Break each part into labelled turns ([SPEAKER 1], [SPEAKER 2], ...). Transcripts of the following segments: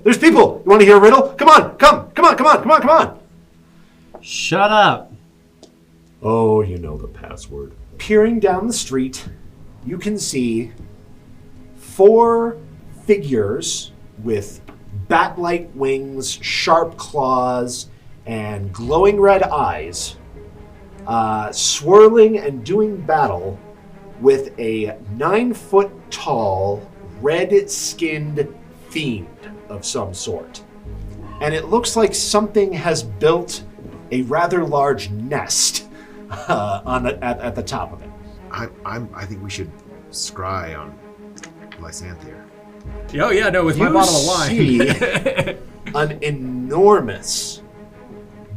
[SPEAKER 1] There's people! You want to hear a riddle? Come on! Come on!
[SPEAKER 2] Shut up!
[SPEAKER 1] Oh, you know the password. Peering down the street, you can see 4 figures with bat-like wings, sharp claws, and glowing red eyes, swirling and doing battle with a 9-foot-tall, red-skinned fiend of some sort. And it looks like something has built a rather large nest at the top of it.
[SPEAKER 3] I think we should scry on Lysanthier.
[SPEAKER 4] Oh yeah, no, with my bottle of wine.
[SPEAKER 1] You see an enormous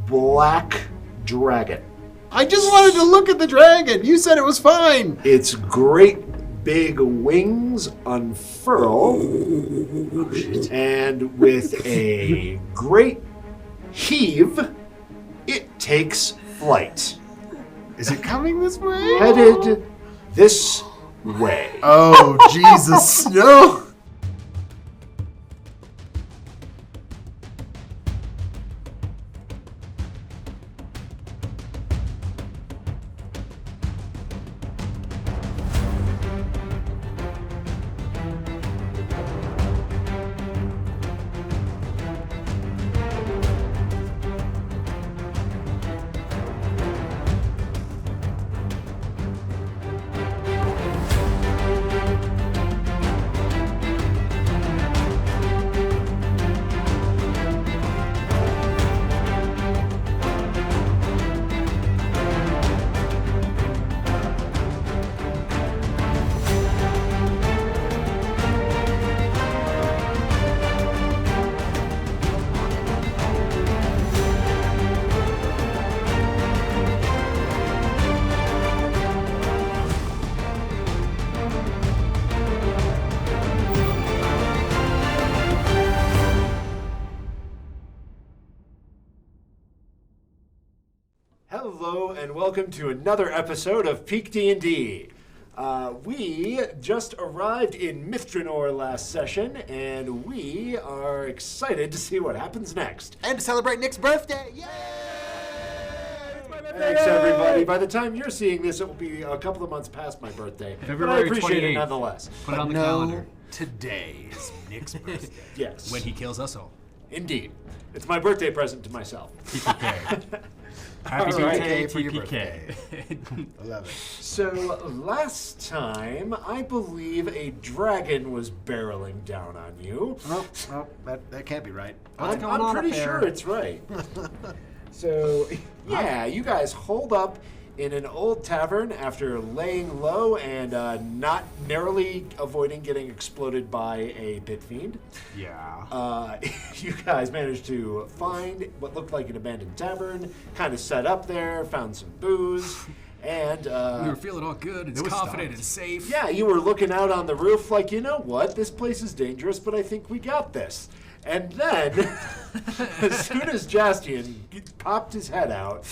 [SPEAKER 1] black dragon.
[SPEAKER 3] I just wanted to look at the dragon. You said it was fine.
[SPEAKER 1] Its great big wings unfurl, and with a great heave, it takes flight.
[SPEAKER 3] Is it coming this way?
[SPEAKER 1] Headed this way.
[SPEAKER 3] Oh, Jesus. No.
[SPEAKER 1] Hello and welcome to another episode of PeakD&D. We just arrived in Mithranor last session, and we are excited to see what happens next.
[SPEAKER 3] And to celebrate Nick's birthday. Yay!
[SPEAKER 1] Thanks, everybody. By the time you're seeing this, it will be a couple of months past my birthday.
[SPEAKER 2] February
[SPEAKER 1] but I appreciate
[SPEAKER 2] 28th.
[SPEAKER 1] it nonetheless.
[SPEAKER 2] Put it on the calendar.
[SPEAKER 3] Today is Nick's birthday.
[SPEAKER 1] Yes.
[SPEAKER 4] When he kills us all.
[SPEAKER 1] Indeed. It's my birthday present to myself.
[SPEAKER 2] TPK. Happy
[SPEAKER 1] All right.
[SPEAKER 2] birthday,
[SPEAKER 3] for your
[SPEAKER 2] TPK.
[SPEAKER 3] I love it.
[SPEAKER 1] So last time, I believe a dragon was barreling down on you.
[SPEAKER 3] Oh, that can't be right.
[SPEAKER 2] What's going
[SPEAKER 1] I'm
[SPEAKER 2] on
[SPEAKER 1] pretty
[SPEAKER 2] up there?
[SPEAKER 1] sure it's right. So, yeah, you guys holed up in an old tavern after laying low and not narrowly avoiding getting exploded by a pit fiend.
[SPEAKER 2] Yeah.
[SPEAKER 1] You guys managed to find what looked like an abandoned tavern, kind of set up there, found some booze, and
[SPEAKER 4] We were feeling all good, it's confident and safe.
[SPEAKER 1] yeah, you were looking out on the roof like, you know what, this place is dangerous, but I think we got this. And then, as soon as Jaastien popped his head out,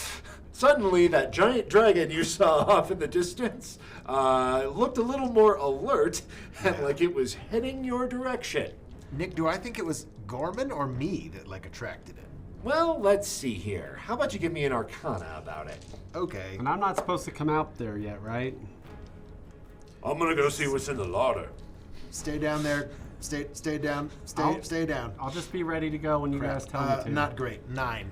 [SPEAKER 1] suddenly that giant dragon you saw off in the distance looked a little more alert and like it was heading your direction.
[SPEAKER 3] Nick, do I think it was Gorman or me that attracted it?
[SPEAKER 1] Well, let's see here. How about you give me an arcana about it?
[SPEAKER 3] Okay.
[SPEAKER 2] And I'm not supposed to come out there yet, right?
[SPEAKER 1] I'm gonna go see what's in the larder.
[SPEAKER 3] Stay down there. Stay down. Stay down.
[SPEAKER 2] I'll just be ready to go when you guys tell me to.
[SPEAKER 3] Not great. 9.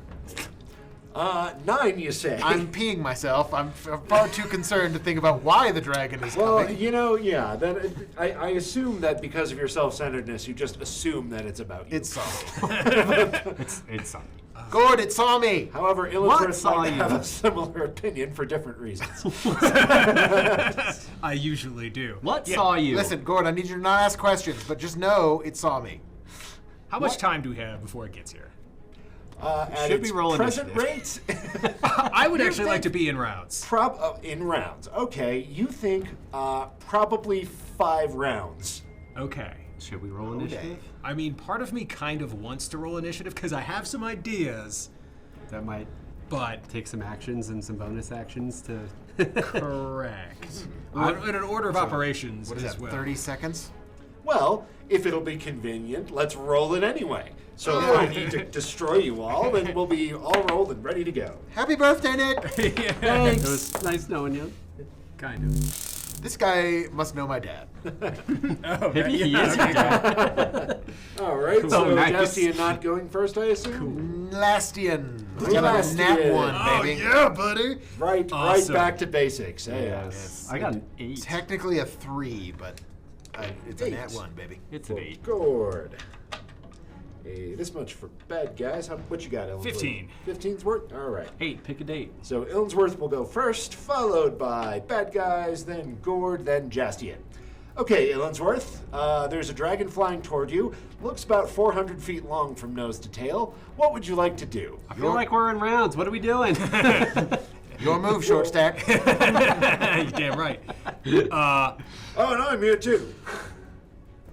[SPEAKER 1] 9, you say?
[SPEAKER 3] I'm peeing myself. I'm far too concerned to think about why the dragon is
[SPEAKER 1] Well,
[SPEAKER 3] coming.
[SPEAKER 1] you know, yeah. Then I assume that because of your self-centeredness, you just assume that it's about you.
[SPEAKER 3] It saw me.
[SPEAKER 2] It's something.
[SPEAKER 3] Ghourd, it saw me.
[SPEAKER 1] However,
[SPEAKER 2] What
[SPEAKER 1] Illinsworth
[SPEAKER 2] saw
[SPEAKER 1] might
[SPEAKER 2] you?
[SPEAKER 1] have a similar opinion for different reasons.
[SPEAKER 4] I usually do.
[SPEAKER 2] What saw you?
[SPEAKER 3] Listen, Ghourd, I need you to not ask questions, but just know it saw me.
[SPEAKER 4] How much time do we have before it gets here?
[SPEAKER 1] At
[SPEAKER 2] Should
[SPEAKER 1] its
[SPEAKER 2] we roll
[SPEAKER 1] present
[SPEAKER 2] initiative?
[SPEAKER 1] rate,
[SPEAKER 4] I would
[SPEAKER 1] You
[SPEAKER 4] actually like
[SPEAKER 1] think-
[SPEAKER 4] to be in rounds.
[SPEAKER 1] in rounds. Okay, you think probably 5 rounds.
[SPEAKER 4] Okay.
[SPEAKER 2] Should we roll initiative?
[SPEAKER 4] I mean, part of me kind of wants to roll initiative because I have some ideas,
[SPEAKER 2] That might
[SPEAKER 4] but
[SPEAKER 2] take some actions and some bonus actions to...
[SPEAKER 4] correct. In an order of operations
[SPEAKER 3] What is
[SPEAKER 4] as
[SPEAKER 3] that,
[SPEAKER 4] well.
[SPEAKER 3] 30 seconds?
[SPEAKER 1] Well, if it'll be convenient, let's roll it anyway. So if I need to destroy you all, then we'll be all rolled and ready to go.
[SPEAKER 3] Happy birthday, Nick!
[SPEAKER 2] It was nice knowing you.
[SPEAKER 4] Kind of.
[SPEAKER 3] This guy must know my dad.
[SPEAKER 4] Oh,
[SPEAKER 2] Maybe he is your dad.
[SPEAKER 1] All right,
[SPEAKER 2] Cool.
[SPEAKER 1] so
[SPEAKER 2] Nice.
[SPEAKER 1] Jaastien not going first, I assume?
[SPEAKER 3] Jaastien.
[SPEAKER 1] Cool.
[SPEAKER 3] Got a
[SPEAKER 1] Jaastien.
[SPEAKER 3] nat 1,
[SPEAKER 4] Oh,
[SPEAKER 3] baby.
[SPEAKER 4] yeah, buddy.
[SPEAKER 1] Right
[SPEAKER 4] Awesome.
[SPEAKER 1] back to basics. Hey,
[SPEAKER 2] Yes. I got an 8.
[SPEAKER 3] Technically a 3, but it's a
[SPEAKER 1] Eight.
[SPEAKER 3] nat 1, baby.
[SPEAKER 2] It's an 8.
[SPEAKER 1] Ghourd. Hey, this much for bad guys. What you got, Illinsworth?
[SPEAKER 4] 15.
[SPEAKER 1] 15's worth? All right.
[SPEAKER 2] 8. Pick a date.
[SPEAKER 1] So Illinsworth will go first, followed by bad guys, then Ghourd, then Jaastien. Okay, Illinsworth, there's a dragon flying toward you. Looks about 400 feet long from nose to tail. What would you like to do?
[SPEAKER 2] I feel like we're in rounds. What are we doing?
[SPEAKER 3] Your move, short stack.
[SPEAKER 4] You're damn right.
[SPEAKER 1] Oh, and I'm here too.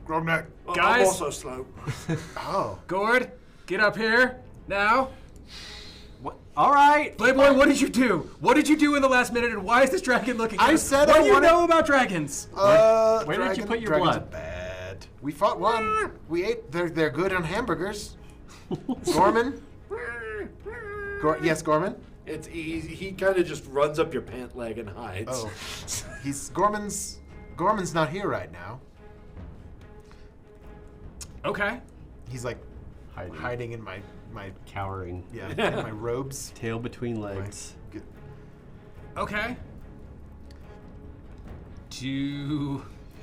[SPEAKER 3] Grognak.
[SPEAKER 4] Guys?
[SPEAKER 1] I'm also slow.
[SPEAKER 3] Oh.
[SPEAKER 4] Ghourd, get up here now.
[SPEAKER 2] What? All right.
[SPEAKER 4] Playboy, what did you do? What did you do in the last minute, and why is this dragon looking at
[SPEAKER 3] I
[SPEAKER 4] us?
[SPEAKER 3] said
[SPEAKER 4] What
[SPEAKER 3] I
[SPEAKER 4] do you
[SPEAKER 3] wanted-
[SPEAKER 4] know about dragons?
[SPEAKER 2] Where did you put your
[SPEAKER 3] dragons
[SPEAKER 2] blood?
[SPEAKER 3] Are bad. We fought one. We ate. They're good on hamburgers. Gorman. Yes, Gorman.
[SPEAKER 1] It's easy. He kind of just runs up your pant leg and hides.
[SPEAKER 3] Oh, he's Gorman's not here right now.
[SPEAKER 4] Okay.
[SPEAKER 3] He's like hiding in my
[SPEAKER 2] Cowering.
[SPEAKER 3] in my robes.
[SPEAKER 2] Tail between legs.
[SPEAKER 3] Good.
[SPEAKER 4] Okay.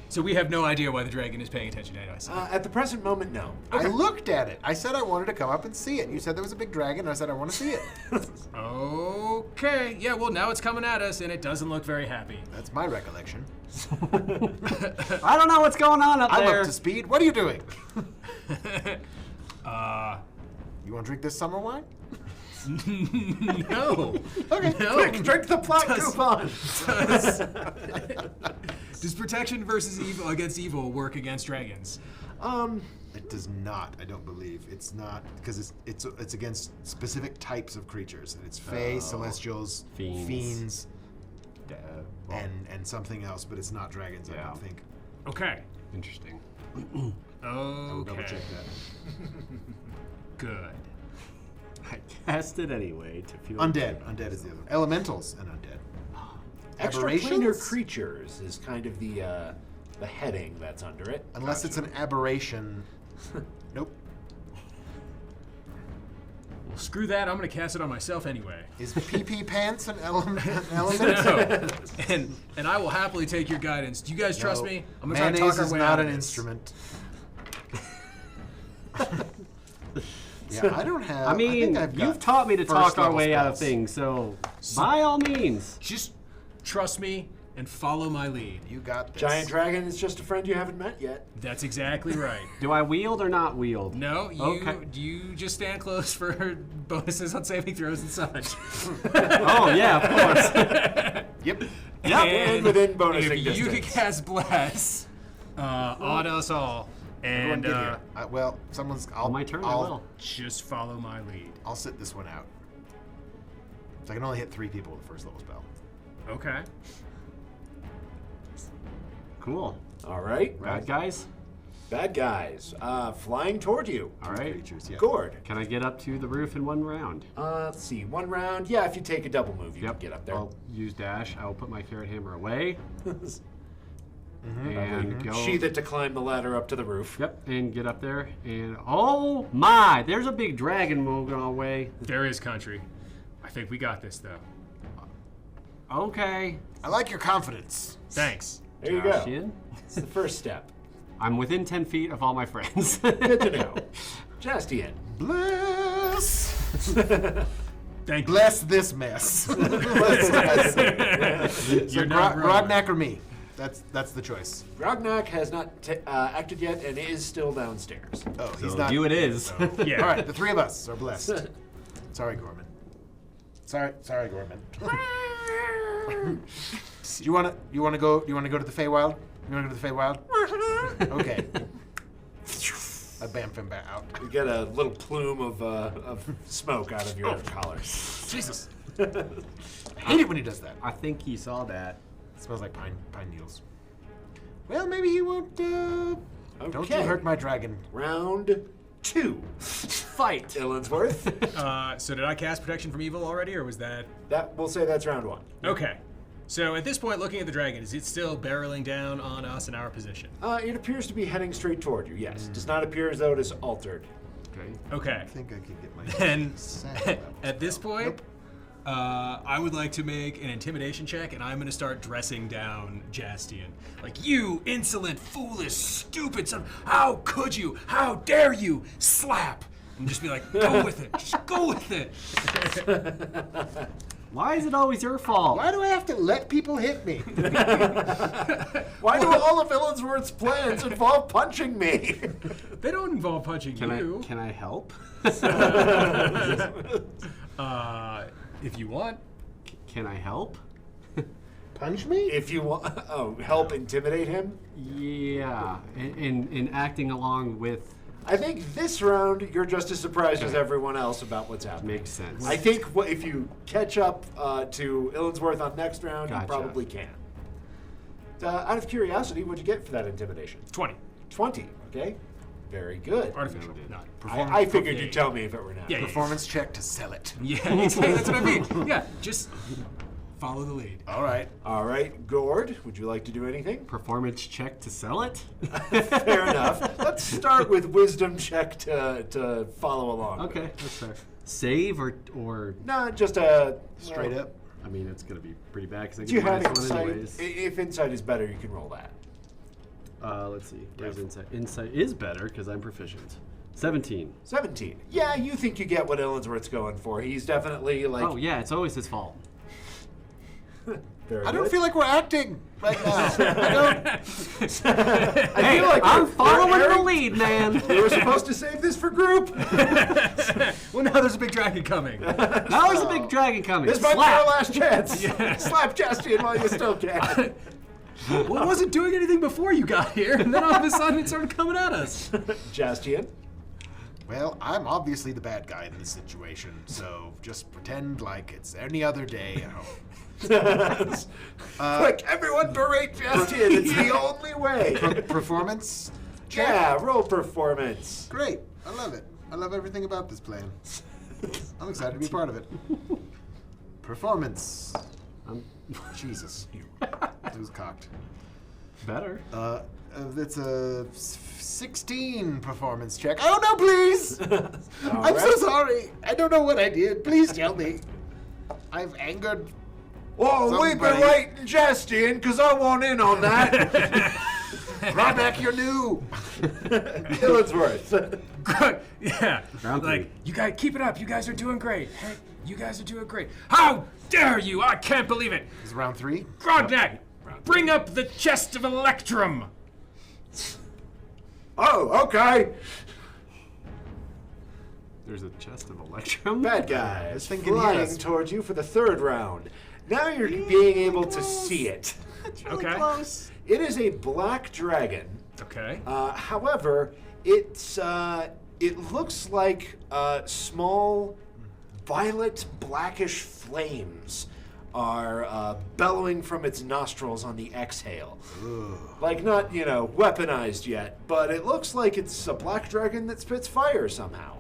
[SPEAKER 4] So we have no idea why the dragon is paying attention to us.
[SPEAKER 1] At the present moment, no.
[SPEAKER 3] I looked at it. I said I wanted to come up and see it. You said there was a big dragon. And I said I want to see it.
[SPEAKER 4] Okay. Yeah, well, now it's coming at us, and it doesn't look very happy.
[SPEAKER 3] That's my recollection.
[SPEAKER 2] I don't know what's going on up
[SPEAKER 3] I'm
[SPEAKER 2] there.
[SPEAKER 3] up to speed. What are you doing? You want to drink this summer wine?
[SPEAKER 4] No.
[SPEAKER 3] Okay.
[SPEAKER 4] No.
[SPEAKER 1] Quick, drink the plot coupon.
[SPEAKER 4] Does protection versus evil against evil work against dragons?
[SPEAKER 3] It does not. I don't believe it's not because it's against specific types of creatures. And it's Fey, Celestials, Fiends, and something else, but it's not dragons. I don't think.
[SPEAKER 4] Okay.
[SPEAKER 2] Interesting.
[SPEAKER 3] I'll double
[SPEAKER 4] Okay.
[SPEAKER 3] check that.
[SPEAKER 4] Good.
[SPEAKER 2] I cast it anyway to feel
[SPEAKER 3] Undead. Undead is the other one. Elementals and undead.
[SPEAKER 1] Extraplanar
[SPEAKER 3] Aberrations?
[SPEAKER 1] creatures is kind of the heading that's under it.
[SPEAKER 3] Unless it's an aberration. Nope.
[SPEAKER 4] Well, screw that. I'm going to cast it on myself anyway.
[SPEAKER 3] Is PP pants an element?
[SPEAKER 4] No. And I will happily take your guidance. Do you guys trust
[SPEAKER 3] No.
[SPEAKER 4] me? I'm going to try to
[SPEAKER 3] Mayonnaise
[SPEAKER 4] talk our
[SPEAKER 3] is
[SPEAKER 4] way
[SPEAKER 3] not
[SPEAKER 4] out of
[SPEAKER 3] an
[SPEAKER 4] this.
[SPEAKER 3] instrument. Yeah, I don't have.
[SPEAKER 2] I mean,
[SPEAKER 3] think I've got
[SPEAKER 2] you've taught me to
[SPEAKER 3] first
[SPEAKER 2] talk our
[SPEAKER 3] level
[SPEAKER 2] way out of
[SPEAKER 3] spells.
[SPEAKER 2] things, so by all means.
[SPEAKER 4] Just trust me and follow my lead.
[SPEAKER 3] You got this.
[SPEAKER 1] Giant dragon is just a friend you haven't met yet.
[SPEAKER 4] That's exactly right.
[SPEAKER 2] Do I wield or not wield?
[SPEAKER 4] No,
[SPEAKER 2] Okay.
[SPEAKER 4] you just stand close for bonuses on saving throws and such.
[SPEAKER 2] Oh yeah, of course.
[SPEAKER 3] Yep.
[SPEAKER 1] And within bonusing
[SPEAKER 4] if you could
[SPEAKER 1] distance.
[SPEAKER 4] cast Bless on us all,
[SPEAKER 3] Everyone
[SPEAKER 4] and
[SPEAKER 3] get here. Well, someone's.
[SPEAKER 2] On my turn, I will.
[SPEAKER 4] just follow my lead.
[SPEAKER 3] I'll sit this one out. So I can only hit 3 people with the first level spell.
[SPEAKER 4] Okay.
[SPEAKER 2] Cool.
[SPEAKER 1] All right.
[SPEAKER 2] Bad guys.
[SPEAKER 1] Bad guys. Flying toward you.
[SPEAKER 2] All right.
[SPEAKER 3] Creatures, yeah.
[SPEAKER 1] Ghourd.
[SPEAKER 2] Can I get up to the roof in one round?
[SPEAKER 1] Let's see. One round. Yeah, if you take a double move, you can get up there.
[SPEAKER 2] I'll use dash. I will put my ferret hammer away. And go.
[SPEAKER 1] Sheath it to climb the ladder up to the roof.
[SPEAKER 2] Yep, and get up there. And oh my, there's a big dragon moving our way.
[SPEAKER 4] There is country. I think we got this though.
[SPEAKER 2] Okay.
[SPEAKER 3] I like your confidence.
[SPEAKER 4] Thanks.
[SPEAKER 1] There you go.
[SPEAKER 2] Jaastien.
[SPEAKER 1] It's the first step.
[SPEAKER 2] I'm within 10 feet of all my friends.
[SPEAKER 1] Good to know. Jaastien.
[SPEAKER 3] Bless.
[SPEAKER 4] Thank
[SPEAKER 3] Bless this mess. So
[SPEAKER 4] You're not wrong.
[SPEAKER 3] Grognak or me? That's the choice.
[SPEAKER 1] Grognak has not acted yet and is still downstairs.
[SPEAKER 3] Oh, he's
[SPEAKER 2] So
[SPEAKER 3] not.
[SPEAKER 2] you it is.
[SPEAKER 4] Yeah.
[SPEAKER 3] All right, the 3 of us are blessed. Sorry, Gorman. Sorry, Gorman. Do you wanna go to the Feywild? You wanna go to the Feywild? Okay. I bamf him back out.
[SPEAKER 1] You get a little plume of smoke out of your collar.
[SPEAKER 3] Jesus. I hate it when he does that.
[SPEAKER 2] I think he saw that.
[SPEAKER 3] It smells like pine needles. Well, maybe he won't
[SPEAKER 1] Okay.
[SPEAKER 3] Don't you hurt my dragon.
[SPEAKER 1] Round 2.
[SPEAKER 2] Fight.
[SPEAKER 1] Illinsworth.
[SPEAKER 4] So did I cast Protection from Evil already, or was that...
[SPEAKER 1] We'll say that's round 1.
[SPEAKER 4] Okay. So at this point, looking at the dragon, is it still barreling down on us in our position?
[SPEAKER 1] It appears to be heading straight toward you, yes. Does not appear as though it is altered.
[SPEAKER 2] Okay.
[SPEAKER 4] Okay.
[SPEAKER 3] I think I could get my
[SPEAKER 4] And
[SPEAKER 3] sand
[SPEAKER 4] at this point, I would like to make an intimidation check, and I'm going to start dressing down Jaastien. Like, you insolent, foolish, stupid son, how could you? How dare you? Slap! And just be like, go with it. Just go with it.
[SPEAKER 2] Why is it always your fault?
[SPEAKER 3] Why do I have to let people hit me?
[SPEAKER 1] Why do all of Illinsworth's plans involve punching me?
[SPEAKER 4] They don't involve punching you.
[SPEAKER 2] Can I help?
[SPEAKER 4] If you want.
[SPEAKER 2] Can I help?
[SPEAKER 3] Punch me?
[SPEAKER 1] If you want, help intimidate him.
[SPEAKER 2] Yeah. In acting along with.
[SPEAKER 1] I think this round you're just as surprised as everyone else about what's happening.
[SPEAKER 2] Makes sense.
[SPEAKER 1] I think if you catch up to Illinsworth on next round,
[SPEAKER 2] Gotcha.
[SPEAKER 1] you probably can. Out of curiosity, what'd you get for that intimidation?
[SPEAKER 4] 20.
[SPEAKER 1] 20. Okay. Very good.
[SPEAKER 4] Artificial.
[SPEAKER 2] Noted.
[SPEAKER 4] Not.
[SPEAKER 1] I figured you'd tell me if it were not.
[SPEAKER 4] Yeah, yeah.
[SPEAKER 3] Performance check to sell it.
[SPEAKER 4] Yeah, exactly. That's what I mean. Yeah, just follow the lead.
[SPEAKER 3] All right.
[SPEAKER 1] All right, Ghourd, would you like to do anything?
[SPEAKER 2] Performance check to sell it?
[SPEAKER 1] Fair enough. Let's start with wisdom check to follow along.
[SPEAKER 2] Okay, that's fair. Save or
[SPEAKER 1] No, just a
[SPEAKER 3] Straight up.
[SPEAKER 2] I mean, it's gonna be pretty bad because I
[SPEAKER 1] Do you
[SPEAKER 2] get
[SPEAKER 1] have
[SPEAKER 2] minus one
[SPEAKER 1] insight?
[SPEAKER 2] anyways.
[SPEAKER 1] If insight is better, you can roll that.
[SPEAKER 2] Let's see. Where's insight? Insight is better because I'm proficient. 17.
[SPEAKER 1] 17. Yeah, you think you get what Illinsworth's going for. He's definitely like.
[SPEAKER 2] Oh yeah, it's always his fault.
[SPEAKER 1] Very
[SPEAKER 3] I don't
[SPEAKER 1] good.
[SPEAKER 3] feel like we're acting right now. I don't.
[SPEAKER 1] I
[SPEAKER 2] Hey,
[SPEAKER 1] feel like
[SPEAKER 2] I'm
[SPEAKER 1] we're
[SPEAKER 2] following the
[SPEAKER 1] airing-
[SPEAKER 2] lead, man.
[SPEAKER 1] We were supposed to save this for group.
[SPEAKER 4] Well, now there's a big dragon coming.
[SPEAKER 2] Now there's a big dragon coming.
[SPEAKER 1] This might be
[SPEAKER 2] Slap.
[SPEAKER 1] our last chance. Slap Jaastien while you still can.
[SPEAKER 4] Well, it wasn't doing anything before you got here, and then all of a sudden it started coming at us.
[SPEAKER 1] Jaastien.
[SPEAKER 3] Well, I'm obviously the bad guy in this situation, so just pretend like it's any other day at home.
[SPEAKER 1] Quick, everyone berate Jaastien. It's the only way.
[SPEAKER 3] Performance check.
[SPEAKER 1] Yeah, roll performance.
[SPEAKER 3] Great. I love it. I love everything about this plan. I'm excited to be part of it. Performance. Jesus. It was cocked.
[SPEAKER 2] Better.
[SPEAKER 3] It's a 16 performance check. Oh no, please! I'm so
[SPEAKER 1] right.
[SPEAKER 3] sorry. I don't know what I did. Please tell me. I've angered.
[SPEAKER 1] Whoa, we've been
[SPEAKER 3] Somebody-
[SPEAKER 1] waiting, Jaastien, because I want in on that.
[SPEAKER 3] Right back your new.
[SPEAKER 1] Illinsworth.
[SPEAKER 4] Yeah.
[SPEAKER 2] Round
[SPEAKER 4] Like,
[SPEAKER 2] three.
[SPEAKER 4] you guys, keep it up. You guys are doing great. Hey, you guys are doing great. How dare you? I can't believe it.
[SPEAKER 3] Is it round 3?
[SPEAKER 4] Grodnak, bring up the chest of electrum.
[SPEAKER 1] Oh, okay.
[SPEAKER 2] There's a chest of electrum.
[SPEAKER 1] Bad guys
[SPEAKER 3] was thinking
[SPEAKER 1] flying
[SPEAKER 3] yes.
[SPEAKER 1] towards you for the 3rd round. Now you're being able to see it.
[SPEAKER 4] Okay.
[SPEAKER 2] Close.
[SPEAKER 1] It is a black dragon.
[SPEAKER 4] Okay.
[SPEAKER 1] However, it looks like small violet blackish flames are bellowing from its nostrils on the exhale. Like not, weaponized yet, but it looks like it's a black dragon that spits fire somehow.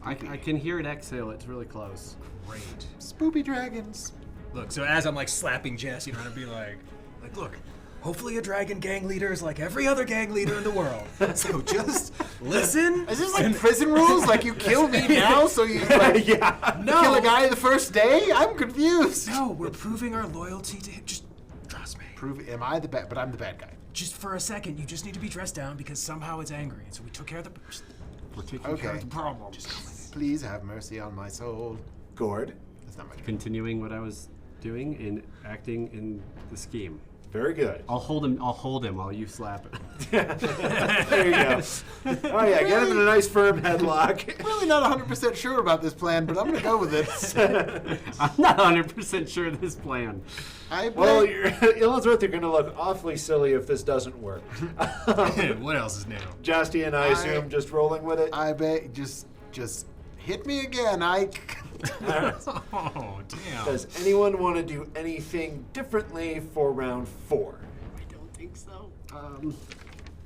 [SPEAKER 2] I can hear it exhale. It's really close.
[SPEAKER 4] Great.
[SPEAKER 3] Spoopy dragons.
[SPEAKER 4] Look, so as I'm like slapping Jaastien around, I'd be like, look, hopefully a dragon gang leader is like every other gang leader in the world. So just listen.
[SPEAKER 3] Is this like prison rules? Like you kill me now, so you like
[SPEAKER 1] Yeah.
[SPEAKER 4] No.
[SPEAKER 3] kill a guy the first day? I'm confused.
[SPEAKER 4] No, we're proving our loyalty to him. Just trust me.
[SPEAKER 3] Am I the bad? But I'm the bad guy.
[SPEAKER 4] Just for a second, you just need to be dressed down because somehow it's angry. And so we took care of the.
[SPEAKER 2] We're taking
[SPEAKER 3] Okay.
[SPEAKER 2] care of the problem.
[SPEAKER 3] Please have mercy on my soul.
[SPEAKER 1] Ghourd.
[SPEAKER 3] That's not my turn.
[SPEAKER 2] Continuing what I was doing and acting in the scheme.
[SPEAKER 1] Very good.
[SPEAKER 2] I'll hold him while you slap it.
[SPEAKER 1] There you go. Oh yeah, get him in a nice firm headlock.
[SPEAKER 3] I'm really not 100% sure about this plan, but I'm going to go with it.
[SPEAKER 2] I'm not 100% sure of this plan.
[SPEAKER 1] Well, Illinsworth, you're going to look awfully silly if this doesn't work.
[SPEAKER 4] What else is new?
[SPEAKER 1] Jaastien, I assume, just rolling with it.
[SPEAKER 3] I bet just hit me again, Ike.
[SPEAKER 4] Oh, damn.
[SPEAKER 1] Does anyone want to do anything differently for round 4?
[SPEAKER 2] I don't think so.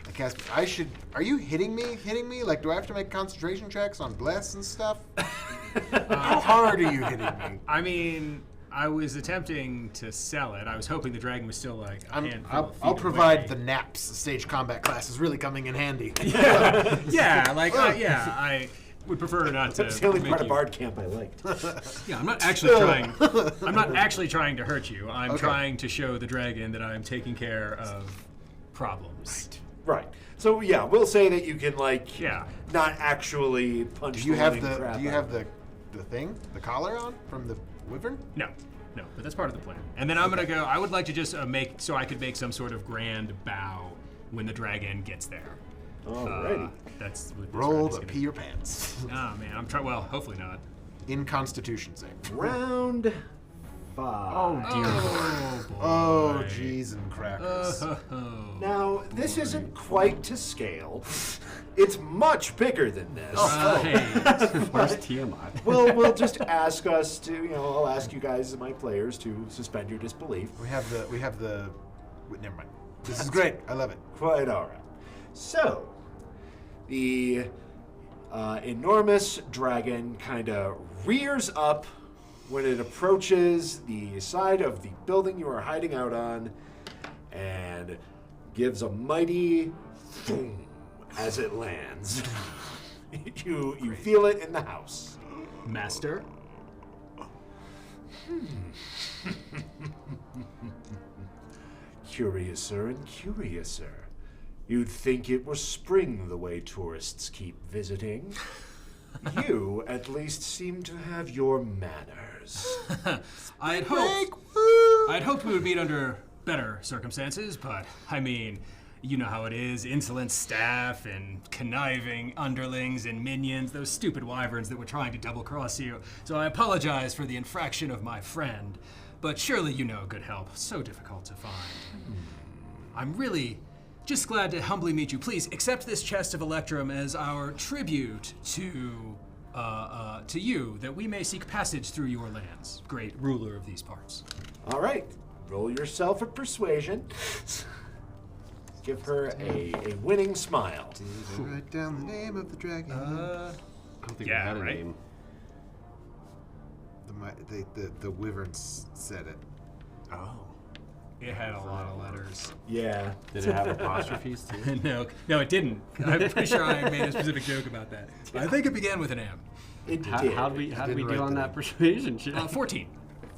[SPEAKER 3] I cast. I should. Are you hitting me? Hitting me? Like, do I have to make concentration checks on bless and stuff? How hard are you hitting me?
[SPEAKER 4] I mean, I was attempting to sell it. I was hoping the dragon was still like a handful of feet
[SPEAKER 3] I'll provide
[SPEAKER 4] away.
[SPEAKER 3] the naps. Stage combat class is really coming in handy.
[SPEAKER 4] Yeah, I would prefer not to.
[SPEAKER 1] That's the only
[SPEAKER 4] make
[SPEAKER 1] part of
[SPEAKER 4] you-
[SPEAKER 1] Bard Camp I liked.
[SPEAKER 4] Yeah, I'm not actually trying. I'm not actually trying to hurt you. I'm
[SPEAKER 3] Okay.
[SPEAKER 4] trying to show the dragon that I'm taking care of problems.
[SPEAKER 1] Right. So yeah, we'll say that you can
[SPEAKER 4] Yeah.
[SPEAKER 1] not actually punch.
[SPEAKER 3] Do you have
[SPEAKER 1] living crap
[SPEAKER 3] Do you
[SPEAKER 1] out
[SPEAKER 3] have
[SPEAKER 1] of
[SPEAKER 3] the thing? The collar on from the wyvern?
[SPEAKER 4] No, but that's part of the plan. And then I'm gonna go. I would like to just make so I could make some sort of grand bow when the dragon gets there.
[SPEAKER 1] Alrighty.
[SPEAKER 4] That's what this
[SPEAKER 3] Roll
[SPEAKER 4] round is
[SPEAKER 3] to
[SPEAKER 4] gonna
[SPEAKER 3] pee your pants.
[SPEAKER 4] Oh man, I'm trying. Well, hopefully not.
[SPEAKER 3] In Constitution save.
[SPEAKER 1] Round 5.
[SPEAKER 4] Oh boy.
[SPEAKER 3] Oh, jeez and crackers.
[SPEAKER 1] Now, this isn't quite to scale. It's much bigger than this.
[SPEAKER 2] Where's Tiamat?
[SPEAKER 1] Well, we'll just ask us to, I'll ask you guys, my players, to suspend your disbelief.
[SPEAKER 3] We have the. Wait, never mind. This is great. I love it.
[SPEAKER 1] Quite all right. So, the enormous dragon kind of rears up when it approaches the side of the building you are hiding out on and gives a mighty boom as it lands. You feel it in the house.
[SPEAKER 4] Master.
[SPEAKER 1] Curiouser and curiouser. You'd think it was spring the way tourists keep visiting. You, at least, seem to have your manners.
[SPEAKER 4] I'd hoped we would meet under better circumstances, but I mean, you know how it is. Insolent staff and conniving underlings and minions, those stupid wyverns that were trying to double-cross you. So I apologize for the infraction of my friend, but surely you know good help. So difficult to find. I'm really just glad to humbly meet you. Please accept this chest of electrum as our tribute to you, that we may seek passage through your lands, great ruler of these parts.
[SPEAKER 1] All right, roll yourself a persuasion. Give her a winning smile.
[SPEAKER 3] Write down the name of the dragon.
[SPEAKER 2] I don't think
[SPEAKER 4] Yeah,
[SPEAKER 2] we had a
[SPEAKER 4] right?
[SPEAKER 2] name.
[SPEAKER 3] The wyverns said it.
[SPEAKER 2] Oh.
[SPEAKER 4] It had a lot of letters.
[SPEAKER 1] Yeah.
[SPEAKER 2] Did it have apostrophes too?
[SPEAKER 4] No, it didn't. I'm pretty sure I made a specific joke about that. But I think it began with an M.
[SPEAKER 1] It did.
[SPEAKER 2] How did we
[SPEAKER 3] Didn't
[SPEAKER 2] do
[SPEAKER 3] write
[SPEAKER 2] on
[SPEAKER 3] the
[SPEAKER 2] that
[SPEAKER 3] name.
[SPEAKER 2] persuasion check?
[SPEAKER 4] 14.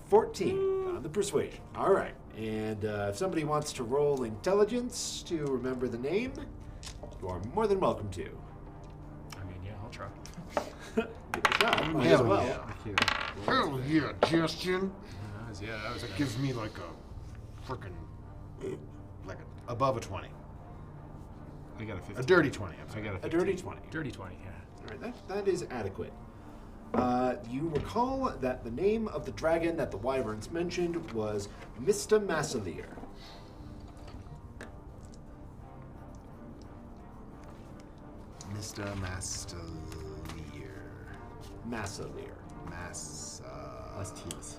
[SPEAKER 1] 14 on the persuasion. All right. And if somebody wants to roll intelligence to remember the name, you are more than welcome to.
[SPEAKER 4] I mean, yeah, I'll try.
[SPEAKER 1] Give it a shot. Might as
[SPEAKER 3] Hell
[SPEAKER 1] well.
[SPEAKER 3] yeah.
[SPEAKER 2] I can't.
[SPEAKER 3] Hell yeah, Jaastien.
[SPEAKER 4] That was
[SPEAKER 3] That gives me like a frickin' above a 20.
[SPEAKER 2] I got a 15.
[SPEAKER 3] A dirty 20. I'm
[SPEAKER 2] I
[SPEAKER 3] sorry.
[SPEAKER 2] got a
[SPEAKER 1] A
[SPEAKER 2] 15.
[SPEAKER 1] dirty 20.
[SPEAKER 4] dirty 20, yeah.
[SPEAKER 1] All right, that is adequate. You recall that the name of the dragon that the wyverns mentioned was Mr. Massalier.
[SPEAKER 3] Mr. Mastelier.
[SPEAKER 1] Massalier.
[SPEAKER 2] Less T's.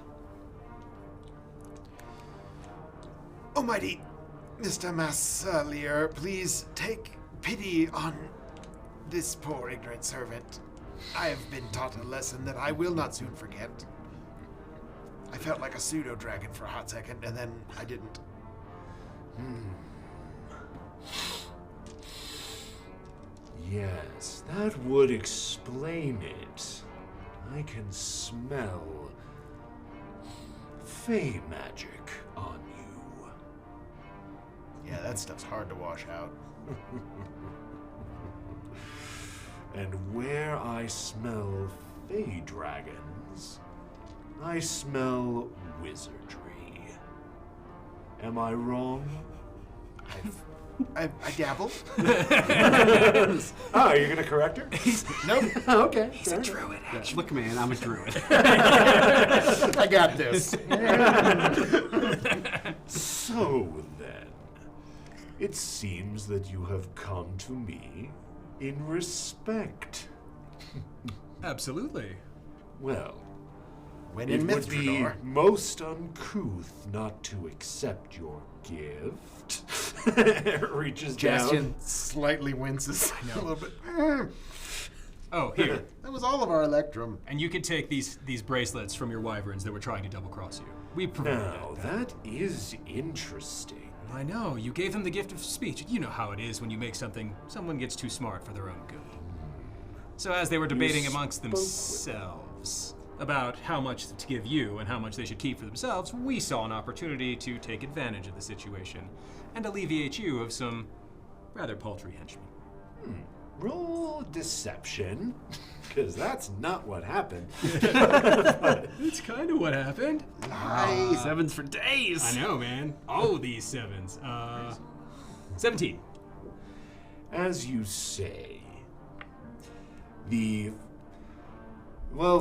[SPEAKER 3] Almighty Mr. Massalier, please take pity on this poor ignorant servant. I have been taught a lesson that I will not soon forget. I felt like a pseudo-dragon for a hot second, and then I didn't.
[SPEAKER 1] Yes, that would explain it. I can smell Fey magic on you.
[SPEAKER 3] Yeah, that stuff's hard to wash out.
[SPEAKER 1] And where I smell Fey dragons, I smell wizardry. Am I wrong?
[SPEAKER 3] I dabble.
[SPEAKER 1] Oh, you're gonna correct her?
[SPEAKER 3] Nope.
[SPEAKER 1] Okay.
[SPEAKER 4] He's a druid.
[SPEAKER 2] Yeah, look, man, I'm a druid.
[SPEAKER 3] I got this.
[SPEAKER 1] So then, it seems that you have come to me in respect.
[SPEAKER 4] Absolutely.
[SPEAKER 1] Well,
[SPEAKER 3] When
[SPEAKER 1] it
[SPEAKER 3] in
[SPEAKER 1] would be
[SPEAKER 3] Mithrador.
[SPEAKER 1] most uncouth not to accept your gift. Reaches down.
[SPEAKER 3] Jaastien slightly winces a little bit.
[SPEAKER 4] Oh, here.
[SPEAKER 3] That was all of our electrum.
[SPEAKER 4] And you can take these bracelets from your wyverns that were trying to double cross you. We provided
[SPEAKER 1] Now, that is interesting.
[SPEAKER 4] I know, you gave them the gift of speech. You know how it is when you make someone gets too smart for their own good. So as they were debating amongst themselves about how much to give you and how much they should keep for themselves, we saw an opportunity to take advantage of the situation and alleviate you of some rather paltry henchmen.
[SPEAKER 1] Roll deception, because that's not what happened.
[SPEAKER 4] That's kind of what happened.
[SPEAKER 3] Nice.
[SPEAKER 2] Sevens for days.
[SPEAKER 4] I know, man. Oh, these sevens. 17.
[SPEAKER 1] As you say,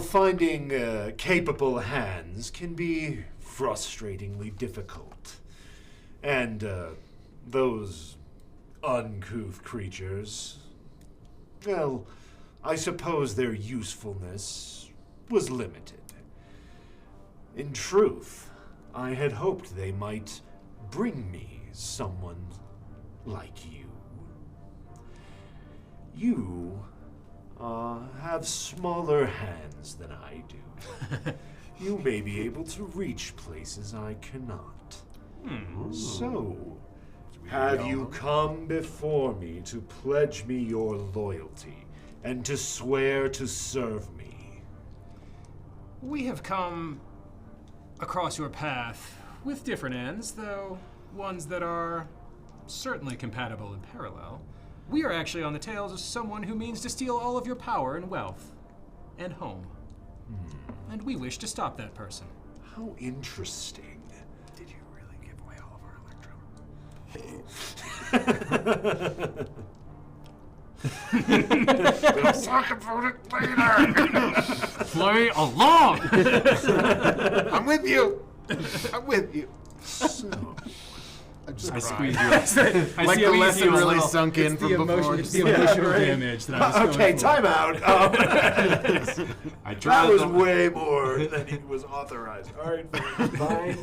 [SPEAKER 1] finding capable hands can be frustratingly difficult. And those uncouth creatures, well, I suppose their usefulness was limited. In truth, I had hoped they might bring me someone like you. You have smaller hands than I do. You may be able to reach places I cannot. So, have you come before me to pledge me your loyalty and to swear to serve me?
[SPEAKER 4] We have come across your path with different ends, though ones that are certainly compatible and parallel. We are actually on the tails of someone who means to steal all of your power and wealth and home. And we wish to stop that person.
[SPEAKER 1] How interesting.
[SPEAKER 3] Did you really give away all of our electrum?
[SPEAKER 1] We'll talk about it later.
[SPEAKER 2] Play along.
[SPEAKER 3] I'm with you. I'm with you.
[SPEAKER 1] So,
[SPEAKER 3] I'm just
[SPEAKER 2] I
[SPEAKER 3] crying.
[SPEAKER 2] squeeze you. I
[SPEAKER 3] Like the
[SPEAKER 2] squeeze
[SPEAKER 3] lesson
[SPEAKER 2] you a
[SPEAKER 3] really
[SPEAKER 2] little.
[SPEAKER 3] sunk in from before.
[SPEAKER 4] It's the emotional damage that I was
[SPEAKER 1] okay,
[SPEAKER 4] going for.
[SPEAKER 1] time out.
[SPEAKER 2] I
[SPEAKER 1] That
[SPEAKER 2] tried
[SPEAKER 1] was
[SPEAKER 2] to-
[SPEAKER 1] way more than it was authorized. All right, fine.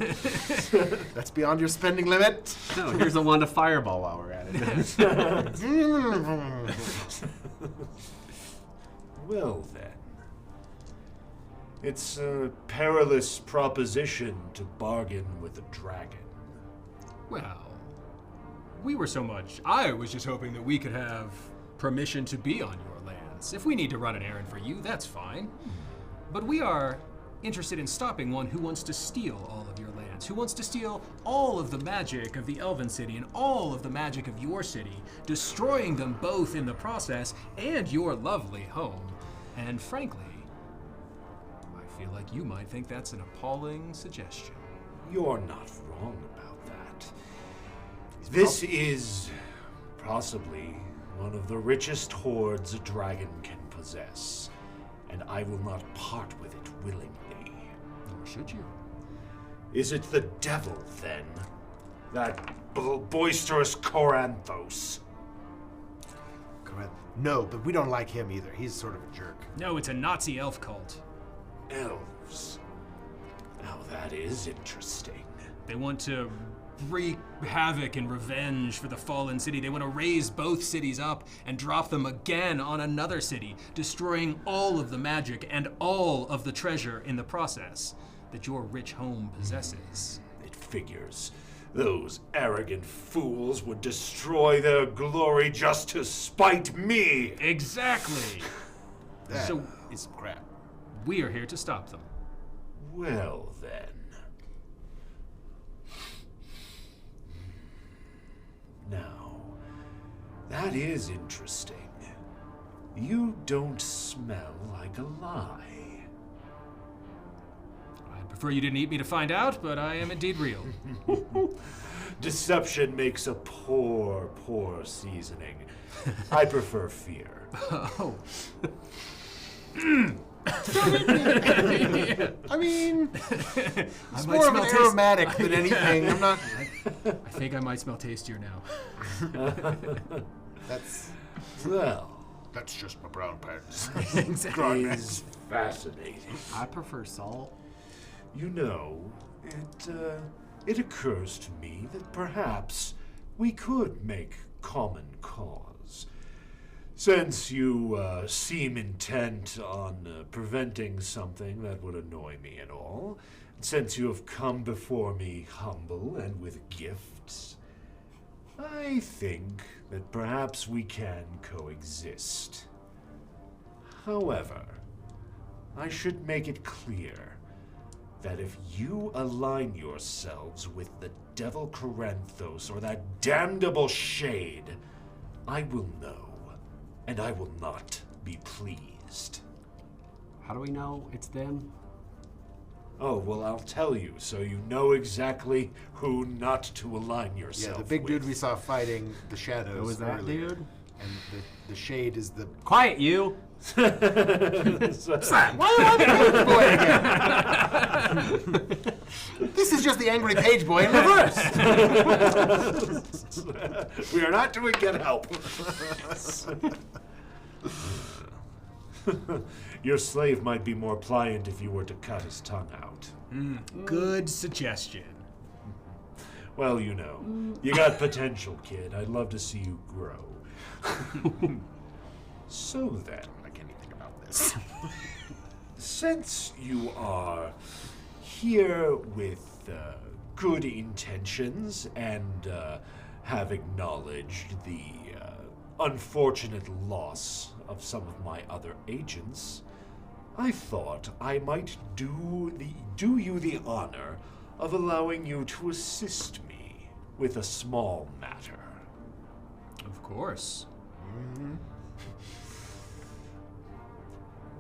[SPEAKER 3] That's beyond your spending limit.
[SPEAKER 2] No, here's the one to fireball while we're at it.
[SPEAKER 1] Well then, it's a perilous proposition to bargain with a dragon.
[SPEAKER 4] Well, I was just hoping that we could have permission to be on your lands. If we need to run an errand for you, that's fine. But we are interested in stopping one who wants to steal all of your lands, who wants to steal all of the magic of the Elven City and all of the magic of your city, destroying them both in the process and your lovely home. And frankly, I feel like you might think that's an appalling suggestion.
[SPEAKER 1] You're not wrong about that. This is possibly one of the richest hoards a dragon can possess, and I will not part with it willingly.
[SPEAKER 4] Nor should you.
[SPEAKER 1] Is it the devil, then? That boisterous Coranthos?
[SPEAKER 3] Correct. No, but we don't like him either. He's sort of a jerk.
[SPEAKER 4] No, it's a Nazi elf cult.
[SPEAKER 1] Elves. Now that is interesting.
[SPEAKER 4] They want to wreak havoc and revenge for the fallen city. They want to raise both cities up and drop them again on another city, destroying all of the magic and all of the treasure in the process that your rich home possesses.
[SPEAKER 1] It figures. Those arrogant fools would destroy their glory just to spite me.
[SPEAKER 4] Exactly.
[SPEAKER 3] That
[SPEAKER 4] So-
[SPEAKER 3] is some crap.
[SPEAKER 4] We are here to stop them.
[SPEAKER 1] Well, then. Now, that is interesting. You don't smell like a lie.
[SPEAKER 4] I prefer you didn't eat me to find out, but I am indeed real.
[SPEAKER 1] Deception makes a poor, poor seasoning. I prefer fear.
[SPEAKER 4] Oh.
[SPEAKER 3] I mean,
[SPEAKER 4] I
[SPEAKER 3] it's
[SPEAKER 4] might
[SPEAKER 3] more of an
[SPEAKER 4] smell taste-
[SPEAKER 3] aromatic than anything. I'm not.
[SPEAKER 4] I think I might smell tastier now.
[SPEAKER 3] That's
[SPEAKER 1] Well,
[SPEAKER 3] just my brown pants.
[SPEAKER 4] Exactly.
[SPEAKER 1] is fascinating.
[SPEAKER 2] I prefer salt.
[SPEAKER 1] You know, it occurs to me that perhaps we could make common cause. Since you seem intent on preventing something that would annoy me and all, since you have come before me humble and with gifts, I think that perhaps we can coexist. However, I should make it clear that if you align yourselves with the Devil Corinthos or that damnable shade, I will know, and I will not be pleased.
[SPEAKER 2] How do we know it's them?
[SPEAKER 1] Oh, well, I'll tell you, so you know exactly who not to align yourself
[SPEAKER 3] Yeah, the big
[SPEAKER 1] with.
[SPEAKER 3] dude we saw fighting the shadows.
[SPEAKER 2] Who was that
[SPEAKER 3] earlier.
[SPEAKER 2] dude?
[SPEAKER 3] And the shade is the.
[SPEAKER 2] Quiet, you!
[SPEAKER 3] Why do I the page boy again? This is just the angry page boy in reverse.
[SPEAKER 1] We are not doing get help. Your slave might be more pliant if you were to cut his tongue out.
[SPEAKER 4] Good suggestion.
[SPEAKER 1] Well, you know, you got potential, kid. I'd love to see you grow. So then,
[SPEAKER 3] I can't even think about this.
[SPEAKER 1] since you are here with good intentions and have acknowledged the unfortunate loss of some of my other agents, I thought I might do you the honor of allowing you to assist me with a small matter.
[SPEAKER 4] Of course.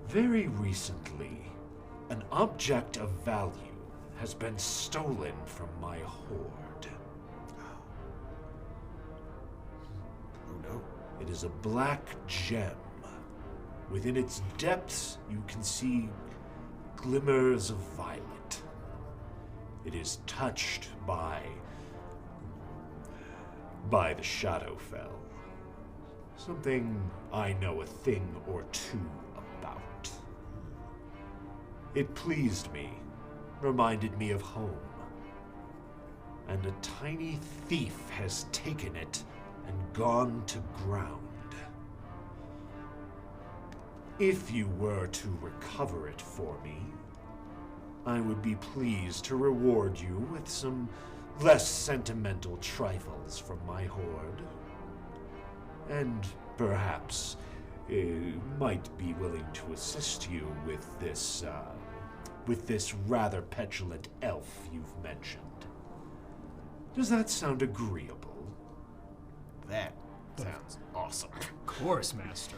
[SPEAKER 1] Very recently, an object of value has been stolen from my hoard.
[SPEAKER 3] Oh no.
[SPEAKER 1] It is a black gem. Within its depths, you can see glimmers of violet. It is touched by the Shadowfell. Something I know a thing or two about. It pleased me, reminded me of home. And a tiny thief has taken it and gone to ground. If you were to recover it for me, I would be pleased to reward you with some less sentimental trifles from my hoard. And perhaps might be willing to assist you with this rather petulant elf you've mentioned. Does that sound agreeable?
[SPEAKER 3] That sounds awesome.
[SPEAKER 4] Of course, Master.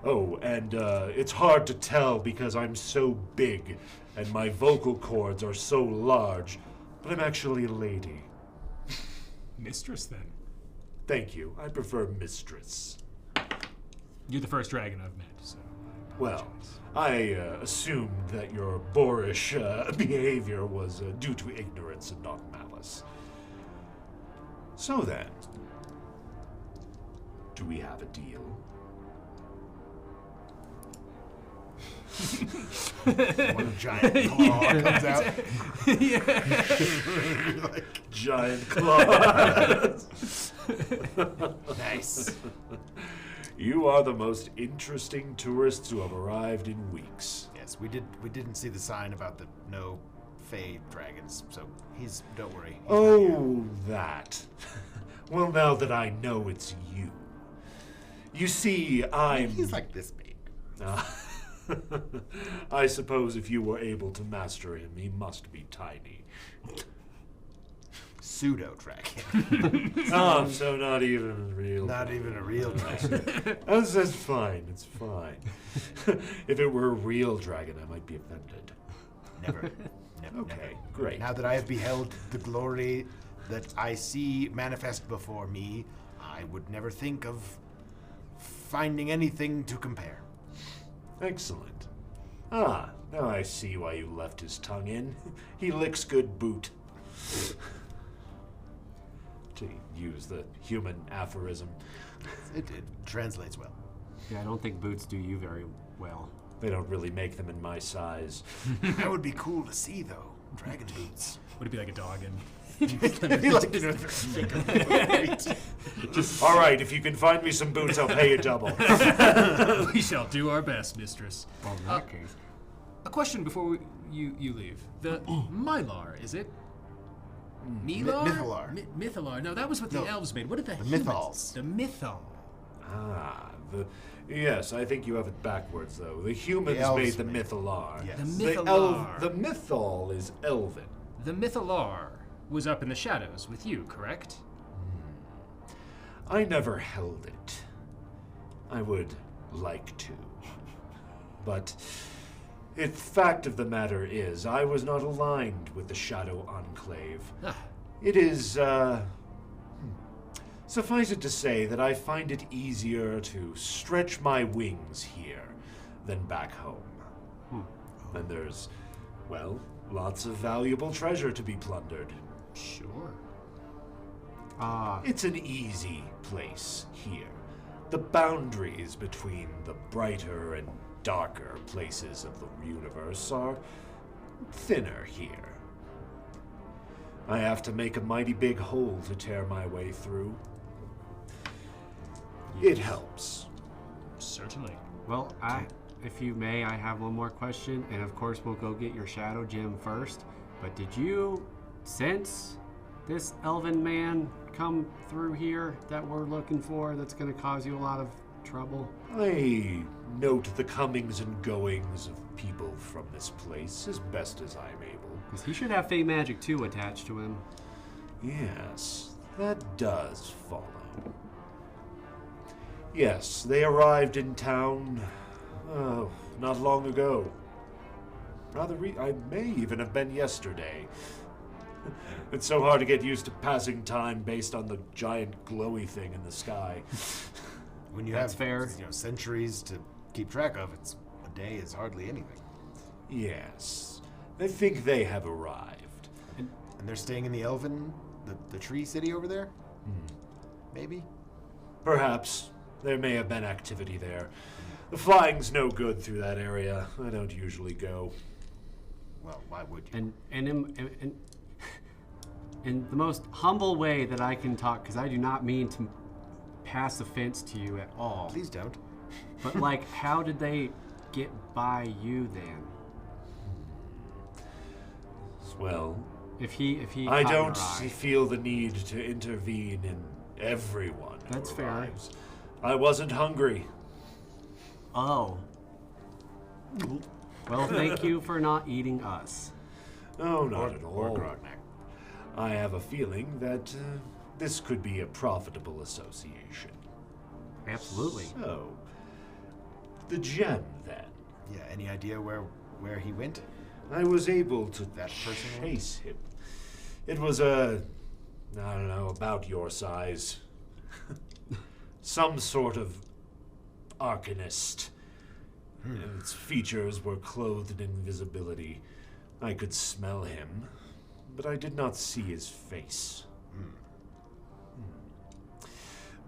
[SPEAKER 1] Oh, and it's hard to tell because I'm so big and my vocal cords are so large, but I'm actually a lady.
[SPEAKER 4] Mistress, then.
[SPEAKER 1] Thank you. I prefer mistress.
[SPEAKER 4] You're the first dragon I've met, so I
[SPEAKER 1] Well,
[SPEAKER 4] apologize.
[SPEAKER 1] I assumed that your boorish behavior was due to ignorance and not malice. So then, do we have a deal?
[SPEAKER 3] One giant claw comes out.
[SPEAKER 1] Giant claws.
[SPEAKER 3] Nice.
[SPEAKER 1] You are the most interesting tourists who have arrived in weeks.
[SPEAKER 3] Yes, we didn't see the sign about the no Fey dragons, so don't worry. He's not here.
[SPEAKER 1] Oh, that. Well, now that I know it's you. You see, I'm...
[SPEAKER 3] He's like this big.
[SPEAKER 1] I suppose if you were able to master him, he must be tiny.
[SPEAKER 3] Pseudo dragon.
[SPEAKER 1] Oh, so not even a real...
[SPEAKER 3] Not even a real dragon.
[SPEAKER 1] That's fine, it's fine. If it were a real dragon, I might be offended.
[SPEAKER 3] Never.
[SPEAKER 1] Okay,
[SPEAKER 3] Never.
[SPEAKER 1] great.
[SPEAKER 3] Now that I have beheld the glory that I see manifest before me, I would never think of finding anything to compare.
[SPEAKER 1] Excellent. Ah, now I see why you left his tongue in. He licks good boot. To use the human aphorism.
[SPEAKER 3] It translates well.
[SPEAKER 2] Yeah, I don't think boots do you very well.
[SPEAKER 1] They don't really make them in my size.
[SPEAKER 3] That would be cool to see, though. Dragon boots.
[SPEAKER 4] Would it be like a dog and
[SPEAKER 1] All right, if you can find me some boots, I'll pay you double.
[SPEAKER 4] We shall do our best, mistress.
[SPEAKER 2] Well, in that case.
[SPEAKER 4] A question before you leave. The Mylar, is it? Mylar?
[SPEAKER 3] Mythalar.
[SPEAKER 4] Mythalar. No, that was what the elves made. What did the
[SPEAKER 3] Mythals.
[SPEAKER 4] humans? The Mythal.
[SPEAKER 1] Yes, I think you have it backwards, though. The humans
[SPEAKER 3] The elves
[SPEAKER 1] made the
[SPEAKER 3] made-
[SPEAKER 1] Mythalar.
[SPEAKER 3] Yes.
[SPEAKER 4] The
[SPEAKER 1] The,
[SPEAKER 4] Mythalar.
[SPEAKER 1] the Mythal is elven.
[SPEAKER 4] The Mythalar was up in the shadows with you, correct?
[SPEAKER 1] I never held it. I would like to. But the fact of the matter is, I was not aligned with the Shadow Enclave.
[SPEAKER 4] Ah,
[SPEAKER 1] It is, suffice it to say that I find it easier to stretch my wings here than back home. And there's, well, lots of valuable treasure to be plundered.
[SPEAKER 4] sure.
[SPEAKER 1] It's an easy place here. The boundaries between the brighter and darker places of the universe are thinner here. I have to make a mighty big hole to tear my way through. It helps.
[SPEAKER 4] Certainly.
[SPEAKER 2] Well, if you may, I have one more question, and of course we'll go get your shadow gem first. But did you sense this elven man come through here that we're looking for that's going to cause you a lot of trouble?
[SPEAKER 1] I note the comings and goings of people from this place as best as I'm able.
[SPEAKER 2] Because he should have Fey magic too attached to him.
[SPEAKER 1] Yes, that does follow. Yes, they arrived in town, not long ago. I may even have been yesterday. It's so hard to get used to passing time based on the giant glowy thing in the sky.
[SPEAKER 3] When you
[SPEAKER 2] That's
[SPEAKER 3] have
[SPEAKER 2] fair.
[SPEAKER 3] Centuries to keep track of, a day is hardly anything.
[SPEAKER 1] Yes, I think they have arrived.
[SPEAKER 3] And they're staying in the Elven, the tree city over there? Maybe?
[SPEAKER 1] Perhaps. There may have been activity there. The flying's no good through that area. I don't usually go.
[SPEAKER 3] Well, why would you?
[SPEAKER 2] And in the most humble way that I can talk, because I do not mean to pass offense to you at all.
[SPEAKER 3] Please don't.
[SPEAKER 2] But like, how did they get by you then?
[SPEAKER 1] Well,
[SPEAKER 2] If he
[SPEAKER 1] I
[SPEAKER 2] caught your
[SPEAKER 1] don't
[SPEAKER 2] eye.
[SPEAKER 1] feel the need to intervene in everyone who
[SPEAKER 2] That's fair.
[SPEAKER 1] arrives. I wasn't hungry.
[SPEAKER 2] Oh. Well, thank you for not eating us.
[SPEAKER 1] Oh, not at
[SPEAKER 3] Or
[SPEAKER 1] all.
[SPEAKER 3] Grognak.
[SPEAKER 1] I have a feeling that this could be a profitable association.
[SPEAKER 2] Absolutely.
[SPEAKER 1] So, the gem then.
[SPEAKER 3] Yeah, any idea where he went?
[SPEAKER 1] I was able to
[SPEAKER 3] That person
[SPEAKER 1] chase him. It was I don't know, about your size. Some sort of arcanist. And its features were clothed in invisibility. I could smell him, but I did not see his face.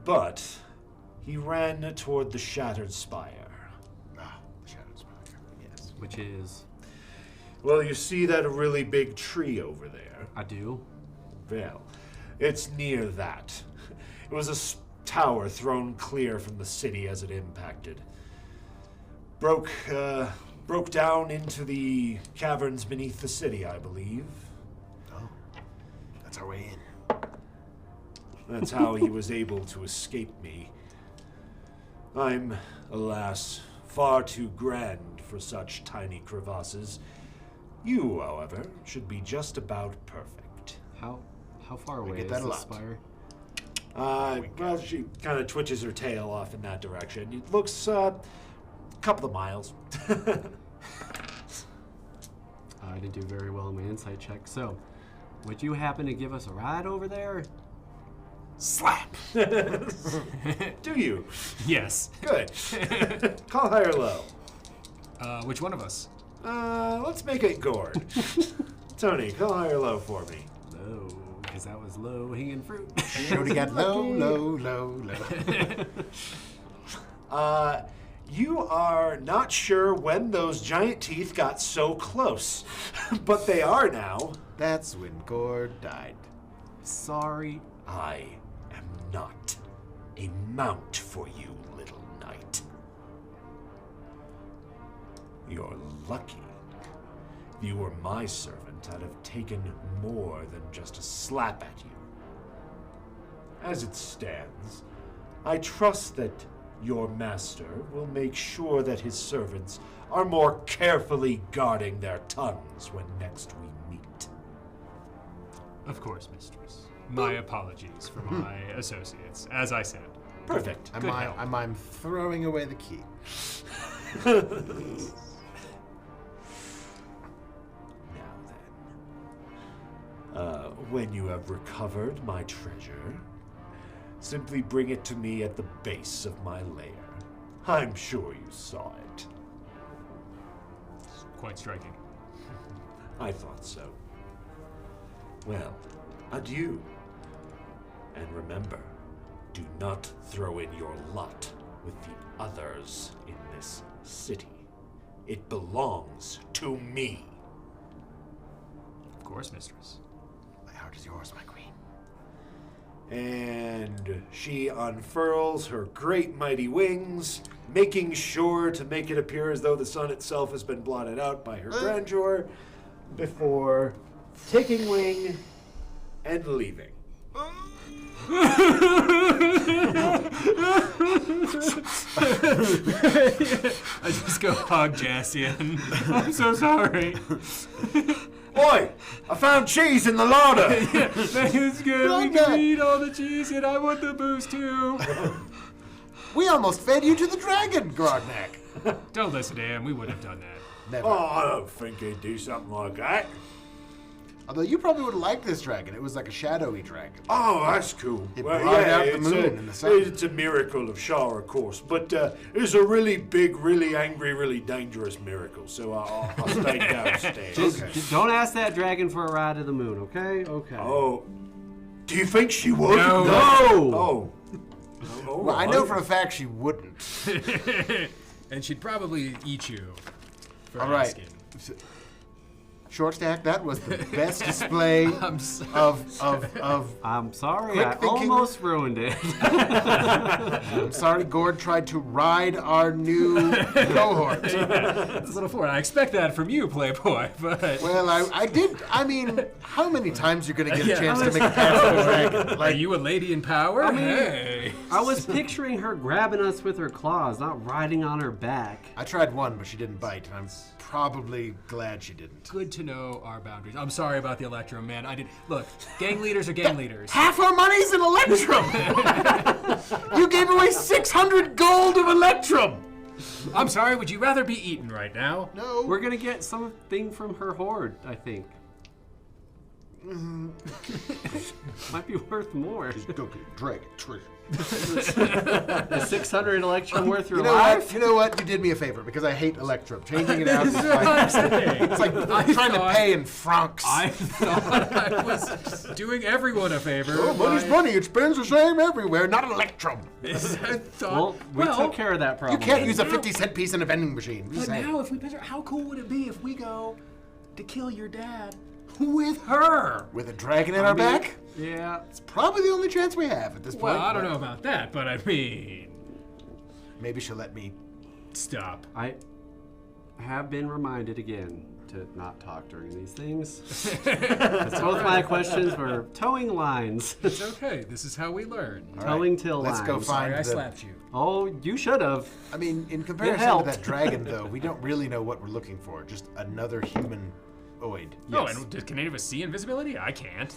[SPEAKER 1] But he ran toward the shattered spire.
[SPEAKER 3] Ah, the Shadow Spire. Yes.
[SPEAKER 2] Which is,
[SPEAKER 1] Well, you see that really big tree over there?
[SPEAKER 2] I do.
[SPEAKER 1] Well, it's near that. It was a tower thrown clear from the city as it impacted. Broke down into the caverns beneath the city, I believe.
[SPEAKER 3] Oh, that's our way in.
[SPEAKER 1] That's how he was able to escape me. I'm, alas, far too grand for such tiny crevasses. You, however, should be just about perfect.
[SPEAKER 2] How far away
[SPEAKER 3] get
[SPEAKER 2] is
[SPEAKER 3] that a
[SPEAKER 2] the
[SPEAKER 3] lot.
[SPEAKER 2] spire?
[SPEAKER 1] Well, she kind of twitches her tail off in that direction. It looks a couple of miles.
[SPEAKER 2] I didn't do very well in my insight check. So, would you happen to give us a ride over there?
[SPEAKER 3] Slap!
[SPEAKER 1] Do you?
[SPEAKER 4] Yes.
[SPEAKER 1] Good. Call high or low.
[SPEAKER 4] Which one of us?
[SPEAKER 1] Let's make it Ghourd. Tony, call high or low for me.
[SPEAKER 2] Low, because that was low hanging fruit.
[SPEAKER 3] Shorty got low.
[SPEAKER 1] You are not sure when those giant teeth got so close, but they are now.
[SPEAKER 3] That's when Ghourd died.
[SPEAKER 2] sorry.
[SPEAKER 1] I am not a mount for you, little knight. You're lucky. If you were my servant, I'd have taken more than just a slap at you. As it stands, I trust that your master will make sure that his servants are more carefully guarding their tongues when next we meet.
[SPEAKER 4] Of course, mistress. My apologies for my associates, as I said.
[SPEAKER 1] Perfect.
[SPEAKER 3] I'm throwing away the key.
[SPEAKER 1] When you have recovered my treasure, simply bring it to me at the base of my lair. I'm sure you saw it.
[SPEAKER 4] It's quite striking.
[SPEAKER 1] I thought so. Well, adieu. And remember, do not throw in your lot with the others in this city. It belongs to me.
[SPEAKER 4] Of course, mistress.
[SPEAKER 3] My heart is yours, my queen.
[SPEAKER 1] And she unfurls her great mighty wings, making sure to make it appear as though the sun itself has been blotted out by her grandeur, before taking wing and leaving.
[SPEAKER 4] I just go hug Jaastien. I'm so sorry.
[SPEAKER 1] Oi! I found cheese in the larder!
[SPEAKER 4] That is good. We can eat all the cheese, and I want the booze too.
[SPEAKER 3] We almost fed you to the dragon, Grognak.
[SPEAKER 4] Don't listen to him. We wouldn't have done that.
[SPEAKER 3] Never.
[SPEAKER 1] Oh, I don't think he'd do something like that.
[SPEAKER 3] Although you probably would like this dragon. It was like a shadowy dragon.
[SPEAKER 1] Oh, that's cool.
[SPEAKER 3] It brought out the moon and the sun.
[SPEAKER 1] It's a miracle of Shah, of course, but it's a really big, really angry, really dangerous miracle, so I'll stay downstairs.
[SPEAKER 2] Just don't ask that dragon for a ride to the moon, okay? Okay.
[SPEAKER 1] Oh, do you think she would?
[SPEAKER 4] No.
[SPEAKER 1] Oh. Oh,
[SPEAKER 3] Well, I know for a fact she wouldn't.
[SPEAKER 4] And she'd probably eat you for
[SPEAKER 3] All right.
[SPEAKER 4] asking.
[SPEAKER 3] Short stack, that was the best display
[SPEAKER 4] I'm sorry.
[SPEAKER 3] of
[SPEAKER 2] I'm sorry,
[SPEAKER 3] Quick
[SPEAKER 2] I
[SPEAKER 3] thinking.
[SPEAKER 2] almost ruined it.
[SPEAKER 3] I'm sorry Ghourd tried to ride our new cohort.
[SPEAKER 4] It's a little forward. I expect that from you, Playboy, but...
[SPEAKER 3] Well, I did. I mean, how many times you're gonna get
[SPEAKER 4] Yeah.
[SPEAKER 3] a chance to make a pass at a dragon?
[SPEAKER 4] Are
[SPEAKER 3] Like,
[SPEAKER 4] you a lady in power?
[SPEAKER 2] I mean-
[SPEAKER 4] Hey.
[SPEAKER 2] I was picturing her grabbing us with her claws, not riding on her back.
[SPEAKER 3] I tried one, but she didn't bite, and I'm probably glad she didn't.
[SPEAKER 4] Good to know our boundaries. I'm sorry about the electrum, man. I did. Look, gang leaders are gang leaders.
[SPEAKER 3] Half our money's in electrum. You gave away 600 gold of electrum.
[SPEAKER 4] I'm sorry. Would you rather be eaten right now?
[SPEAKER 3] No.
[SPEAKER 2] We're gonna get something from her hoard, I think. Might be worth more.
[SPEAKER 3] Go get a dragon treasure.
[SPEAKER 2] Is 600 electrum worth your
[SPEAKER 3] You know
[SPEAKER 2] life?
[SPEAKER 3] what? You know what? You did me a favor because I hate electrum. Changing it out is
[SPEAKER 4] That's what I'm
[SPEAKER 3] like,
[SPEAKER 4] saying.
[SPEAKER 3] it's like trying to pay in francs.
[SPEAKER 4] I thought I was doing everyone a favor.
[SPEAKER 3] Oh, money's
[SPEAKER 4] by-
[SPEAKER 3] money. It spends the same everywhere. Not electrum.
[SPEAKER 4] I thought.
[SPEAKER 2] Well, we took care of that
[SPEAKER 3] You
[SPEAKER 2] problem.
[SPEAKER 3] can't use a 50-cent piece in a vending machine.
[SPEAKER 4] But now, if we picture, how cool would it be if we go to kill your dad with her?
[SPEAKER 3] With a dragon in our back?
[SPEAKER 2] Yeah.
[SPEAKER 3] It's probably the only chance we have at this point.
[SPEAKER 4] Well, I don't
[SPEAKER 3] but
[SPEAKER 4] know about that, but I mean,
[SPEAKER 3] Maybe she'll let me.
[SPEAKER 4] stop.
[SPEAKER 2] I have been reminded again to not talk during these things. Both my questions were towing lines.
[SPEAKER 4] It's okay. This is how we learn.
[SPEAKER 2] Towing till
[SPEAKER 3] Let's
[SPEAKER 2] lines.
[SPEAKER 3] go find
[SPEAKER 4] Sorry, I
[SPEAKER 3] the.
[SPEAKER 4] slapped you.
[SPEAKER 2] Oh, you should have.
[SPEAKER 3] I mean, in comparison to
[SPEAKER 2] helped.
[SPEAKER 3] that dragon, though, we don't really know what we're looking for. Just another human oid.
[SPEAKER 4] Oh,
[SPEAKER 2] Yes.
[SPEAKER 4] and can any of us see invisibility? I can't.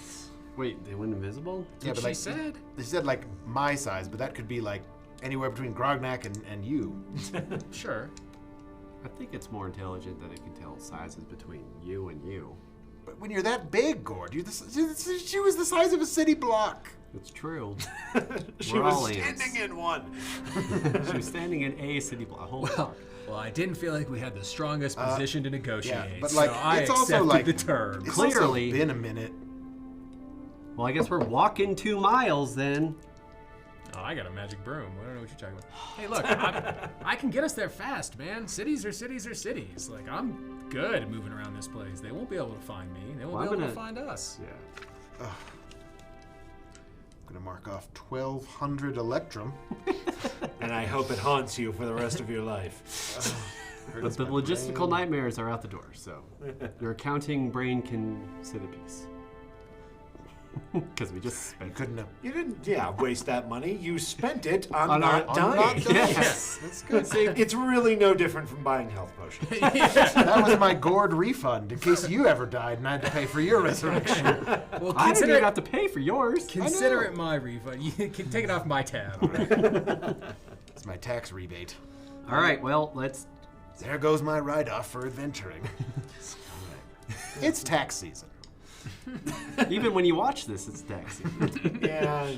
[SPEAKER 2] Wait, they went invisible?
[SPEAKER 3] Yeah, but
[SPEAKER 4] She
[SPEAKER 3] like
[SPEAKER 4] said.
[SPEAKER 3] they said, like my size, but that could be like anywhere between Grognak and you.
[SPEAKER 4] Sure.
[SPEAKER 2] I think it's more intelligent that it can tell sizes between you and you.
[SPEAKER 3] But when you're that big, Ghourd, she was the size of a city block.
[SPEAKER 2] It's true.
[SPEAKER 1] She
[SPEAKER 2] We're all
[SPEAKER 1] was
[SPEAKER 2] ants.
[SPEAKER 1] standing in one.
[SPEAKER 2] She was standing in a city block. Whole block.
[SPEAKER 4] Well, I didn't feel like we had the strongest position to negotiate.
[SPEAKER 3] Yeah, but like
[SPEAKER 4] so I
[SPEAKER 3] it's also
[SPEAKER 4] accepted
[SPEAKER 3] like
[SPEAKER 4] the terms.
[SPEAKER 3] It's
[SPEAKER 2] Clearly.
[SPEAKER 3] also been a minute.
[SPEAKER 2] Well, I guess we're walking 2 miles then.
[SPEAKER 4] Oh, I got a magic broom. I don't know what you're talking about. Hey, look, I can get us there fast, man. Cities are cities are cities. Like, I'm good at moving around this place. They won't be able to find me. They won't
[SPEAKER 2] Well,
[SPEAKER 4] be
[SPEAKER 2] I'm
[SPEAKER 4] able to
[SPEAKER 2] gonna-
[SPEAKER 4] find us.
[SPEAKER 2] Yeah.
[SPEAKER 3] mark off 1,200 electrum.
[SPEAKER 1] And I hope it haunts you for the rest of your life.
[SPEAKER 2] But the logistical nightmares are out the door, so your accounting brain can sit at peace. Because we just spent
[SPEAKER 3] Couldn't have.
[SPEAKER 1] You didn't, waste that money. You spent it on,
[SPEAKER 2] On
[SPEAKER 1] not
[SPEAKER 2] our-
[SPEAKER 1] dying.
[SPEAKER 2] Yes.
[SPEAKER 3] That's good.
[SPEAKER 1] It's really no different from buying health potions.
[SPEAKER 3] That was my Ghourd refund in case you ever died and I had to pay for your resurrection.
[SPEAKER 4] Well,
[SPEAKER 2] I didn't
[SPEAKER 4] consider
[SPEAKER 2] even have to pay for yours.
[SPEAKER 4] consider it my refund. You can take it off my tab.
[SPEAKER 3] It's my tax rebate.
[SPEAKER 2] All right, well, let's.
[SPEAKER 3] There goes my write-off for adventuring. It's tax season.
[SPEAKER 2] Even when you watch this, it's taxi.
[SPEAKER 1] Yeah.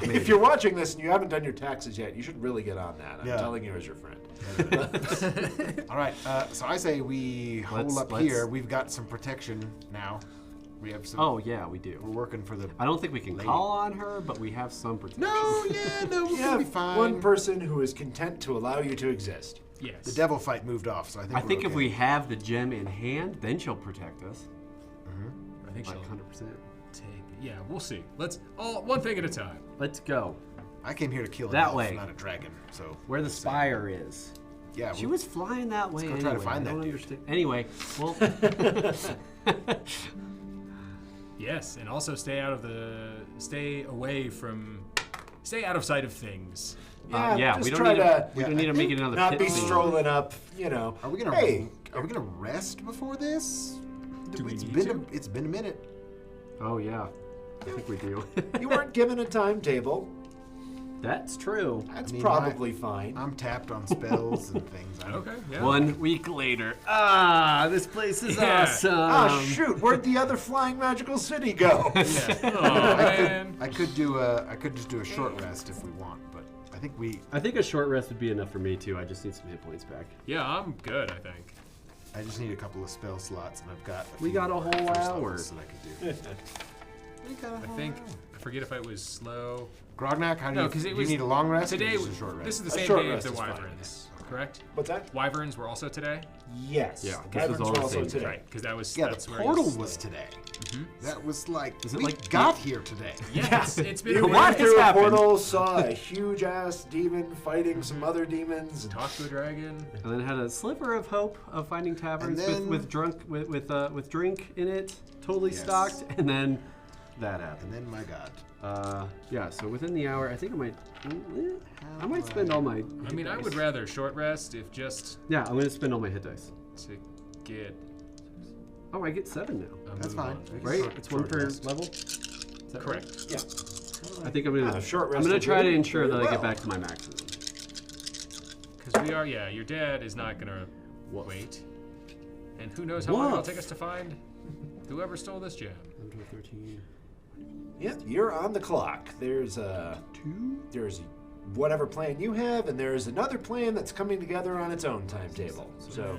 [SPEAKER 1] If you're watching this and you haven't done your taxes yet, you should really get on that. I'm
[SPEAKER 3] Yeah.
[SPEAKER 1] telling you as your friend.
[SPEAKER 3] All right, so I say we hole up here. We've got some protection now. We have some.
[SPEAKER 2] Oh, yeah, we do.
[SPEAKER 3] We're working for the.
[SPEAKER 2] I don't think we can
[SPEAKER 3] Lady.
[SPEAKER 2] call on her, but we have some protection.
[SPEAKER 3] No, we're
[SPEAKER 1] You
[SPEAKER 3] gonna be
[SPEAKER 1] have
[SPEAKER 3] fine.
[SPEAKER 1] one person who is content to allow you to exist.
[SPEAKER 4] Yes.
[SPEAKER 3] The devil fight moved off, so I think.
[SPEAKER 2] I
[SPEAKER 3] we're
[SPEAKER 2] think if
[SPEAKER 3] okay.
[SPEAKER 2] we have the gem in hand, then she'll protect us.
[SPEAKER 4] I think
[SPEAKER 2] Like
[SPEAKER 4] she'll
[SPEAKER 2] 100%.
[SPEAKER 4] take. Yeah, we'll see. Let's one thing at a time.
[SPEAKER 2] Let's go.
[SPEAKER 3] I came here to kill an
[SPEAKER 2] That
[SPEAKER 3] elf,
[SPEAKER 2] way.
[SPEAKER 3] not a dragon. So
[SPEAKER 2] Where the spire is.
[SPEAKER 3] yeah,
[SPEAKER 2] She was flying that way.
[SPEAKER 3] go try to
[SPEAKER 2] anyway.
[SPEAKER 3] find
[SPEAKER 2] I don't
[SPEAKER 3] that dude.
[SPEAKER 2] understand. Anyway, well,
[SPEAKER 4] Yes, and also stay out of sight of things.
[SPEAKER 2] yeah,
[SPEAKER 1] just
[SPEAKER 2] we don't
[SPEAKER 1] try
[SPEAKER 2] need to. We
[SPEAKER 3] yeah,
[SPEAKER 2] don't need to make it another
[SPEAKER 1] not
[SPEAKER 2] pit
[SPEAKER 1] be
[SPEAKER 2] scene.
[SPEAKER 1] strolling up,
[SPEAKER 3] Are we gonna?
[SPEAKER 1] Hey,
[SPEAKER 3] Are we gonna rest before this?
[SPEAKER 4] Do we
[SPEAKER 3] It's
[SPEAKER 4] need
[SPEAKER 3] been
[SPEAKER 4] to?
[SPEAKER 3] It's been a minute.
[SPEAKER 2] Oh yeah, I think we do.
[SPEAKER 1] you weren't given a timetable.
[SPEAKER 2] That's true.
[SPEAKER 1] That's
[SPEAKER 3] I mean,
[SPEAKER 1] probably fine.
[SPEAKER 3] I'm tapped on spells and things.
[SPEAKER 4] Okay. Yeah.
[SPEAKER 2] 1 week later. This place is
[SPEAKER 4] Yeah.
[SPEAKER 2] awesome.
[SPEAKER 1] Ah, shoot! Where'd the other flying magical city go?
[SPEAKER 4] Yeah. Oh man.
[SPEAKER 3] I could just do a short rest if we want, but I think we.
[SPEAKER 2] I think a short rest would be enough for me too. I just need some hit points back.
[SPEAKER 4] Yeah, I'm good. I think.
[SPEAKER 3] I just need a couple of spell slots, and I've got.
[SPEAKER 2] We got a whole
[SPEAKER 3] first
[SPEAKER 2] hour.
[SPEAKER 3] levels that I could do.
[SPEAKER 4] I think. I forget if I was slow.
[SPEAKER 3] Grognak, how do
[SPEAKER 4] No,
[SPEAKER 3] you?
[SPEAKER 4] 'cause it
[SPEAKER 3] do
[SPEAKER 4] was
[SPEAKER 3] you need a long rest?
[SPEAKER 4] Today.
[SPEAKER 3] Or just a short rest?
[SPEAKER 4] This is the
[SPEAKER 1] A
[SPEAKER 4] same
[SPEAKER 1] short
[SPEAKER 4] day as
[SPEAKER 1] rest
[SPEAKER 4] the
[SPEAKER 1] is fine.
[SPEAKER 4] wyverns, correct?
[SPEAKER 1] What's that?
[SPEAKER 4] Wyverns were also today.
[SPEAKER 1] Yes.
[SPEAKER 2] Yeah, this
[SPEAKER 1] Wyverns
[SPEAKER 2] was all
[SPEAKER 1] were
[SPEAKER 2] the
[SPEAKER 1] also
[SPEAKER 2] same
[SPEAKER 1] today.
[SPEAKER 4] Right, because that was.
[SPEAKER 3] Yeah,
[SPEAKER 4] that's
[SPEAKER 3] the
[SPEAKER 4] where
[SPEAKER 3] portal
[SPEAKER 4] he's-
[SPEAKER 3] was today. That was like
[SPEAKER 2] Is it
[SPEAKER 3] we
[SPEAKER 2] like-
[SPEAKER 3] got here today.
[SPEAKER 4] Yes, it's been.
[SPEAKER 1] You
[SPEAKER 4] a
[SPEAKER 1] went
[SPEAKER 4] week.
[SPEAKER 1] through a
[SPEAKER 2] happened?
[SPEAKER 1] portal, saw a huge ass demon fighting some other demons. and-
[SPEAKER 4] Talk to a dragon.
[SPEAKER 2] And then had a sliver of hope of finding taverns
[SPEAKER 3] And then-
[SPEAKER 2] with drink in it, totally
[SPEAKER 3] Yes.
[SPEAKER 2] stocked, and then that happened.
[SPEAKER 3] And then my God.
[SPEAKER 2] Yeah. So within the hour, I think I might spend all my.
[SPEAKER 4] I mean, I would rather short rest if just
[SPEAKER 2] Yeah, I'm gonna spend all my hit dice.
[SPEAKER 4] to get.
[SPEAKER 2] Oh, I get 7 now.
[SPEAKER 3] That's
[SPEAKER 4] move
[SPEAKER 3] fine.
[SPEAKER 4] on.
[SPEAKER 3] We can
[SPEAKER 2] Right?
[SPEAKER 3] short-
[SPEAKER 2] It's 1
[SPEAKER 3] short
[SPEAKER 2] per
[SPEAKER 3] rest.
[SPEAKER 2] level. Is that
[SPEAKER 4] Correct.
[SPEAKER 2] right?
[SPEAKER 1] Yeah.
[SPEAKER 2] I think I'm gonna.
[SPEAKER 1] short
[SPEAKER 2] I'm
[SPEAKER 1] rest
[SPEAKER 2] gonna
[SPEAKER 1] will
[SPEAKER 2] try to
[SPEAKER 1] do
[SPEAKER 2] ensure that
[SPEAKER 1] very
[SPEAKER 2] I get
[SPEAKER 1] well.
[SPEAKER 2] back to my maximum.
[SPEAKER 4] Because we are, yeah, your dad is not gonna
[SPEAKER 2] Woof.
[SPEAKER 4] wait. And who knows how long it'll
[SPEAKER 2] Woof.
[SPEAKER 4] take us to find whoever stole this gem.
[SPEAKER 2] 13.
[SPEAKER 1] Yeah, you're on the clock. There's whatever plan you have, and there's another plan that's coming together on its own timetable. So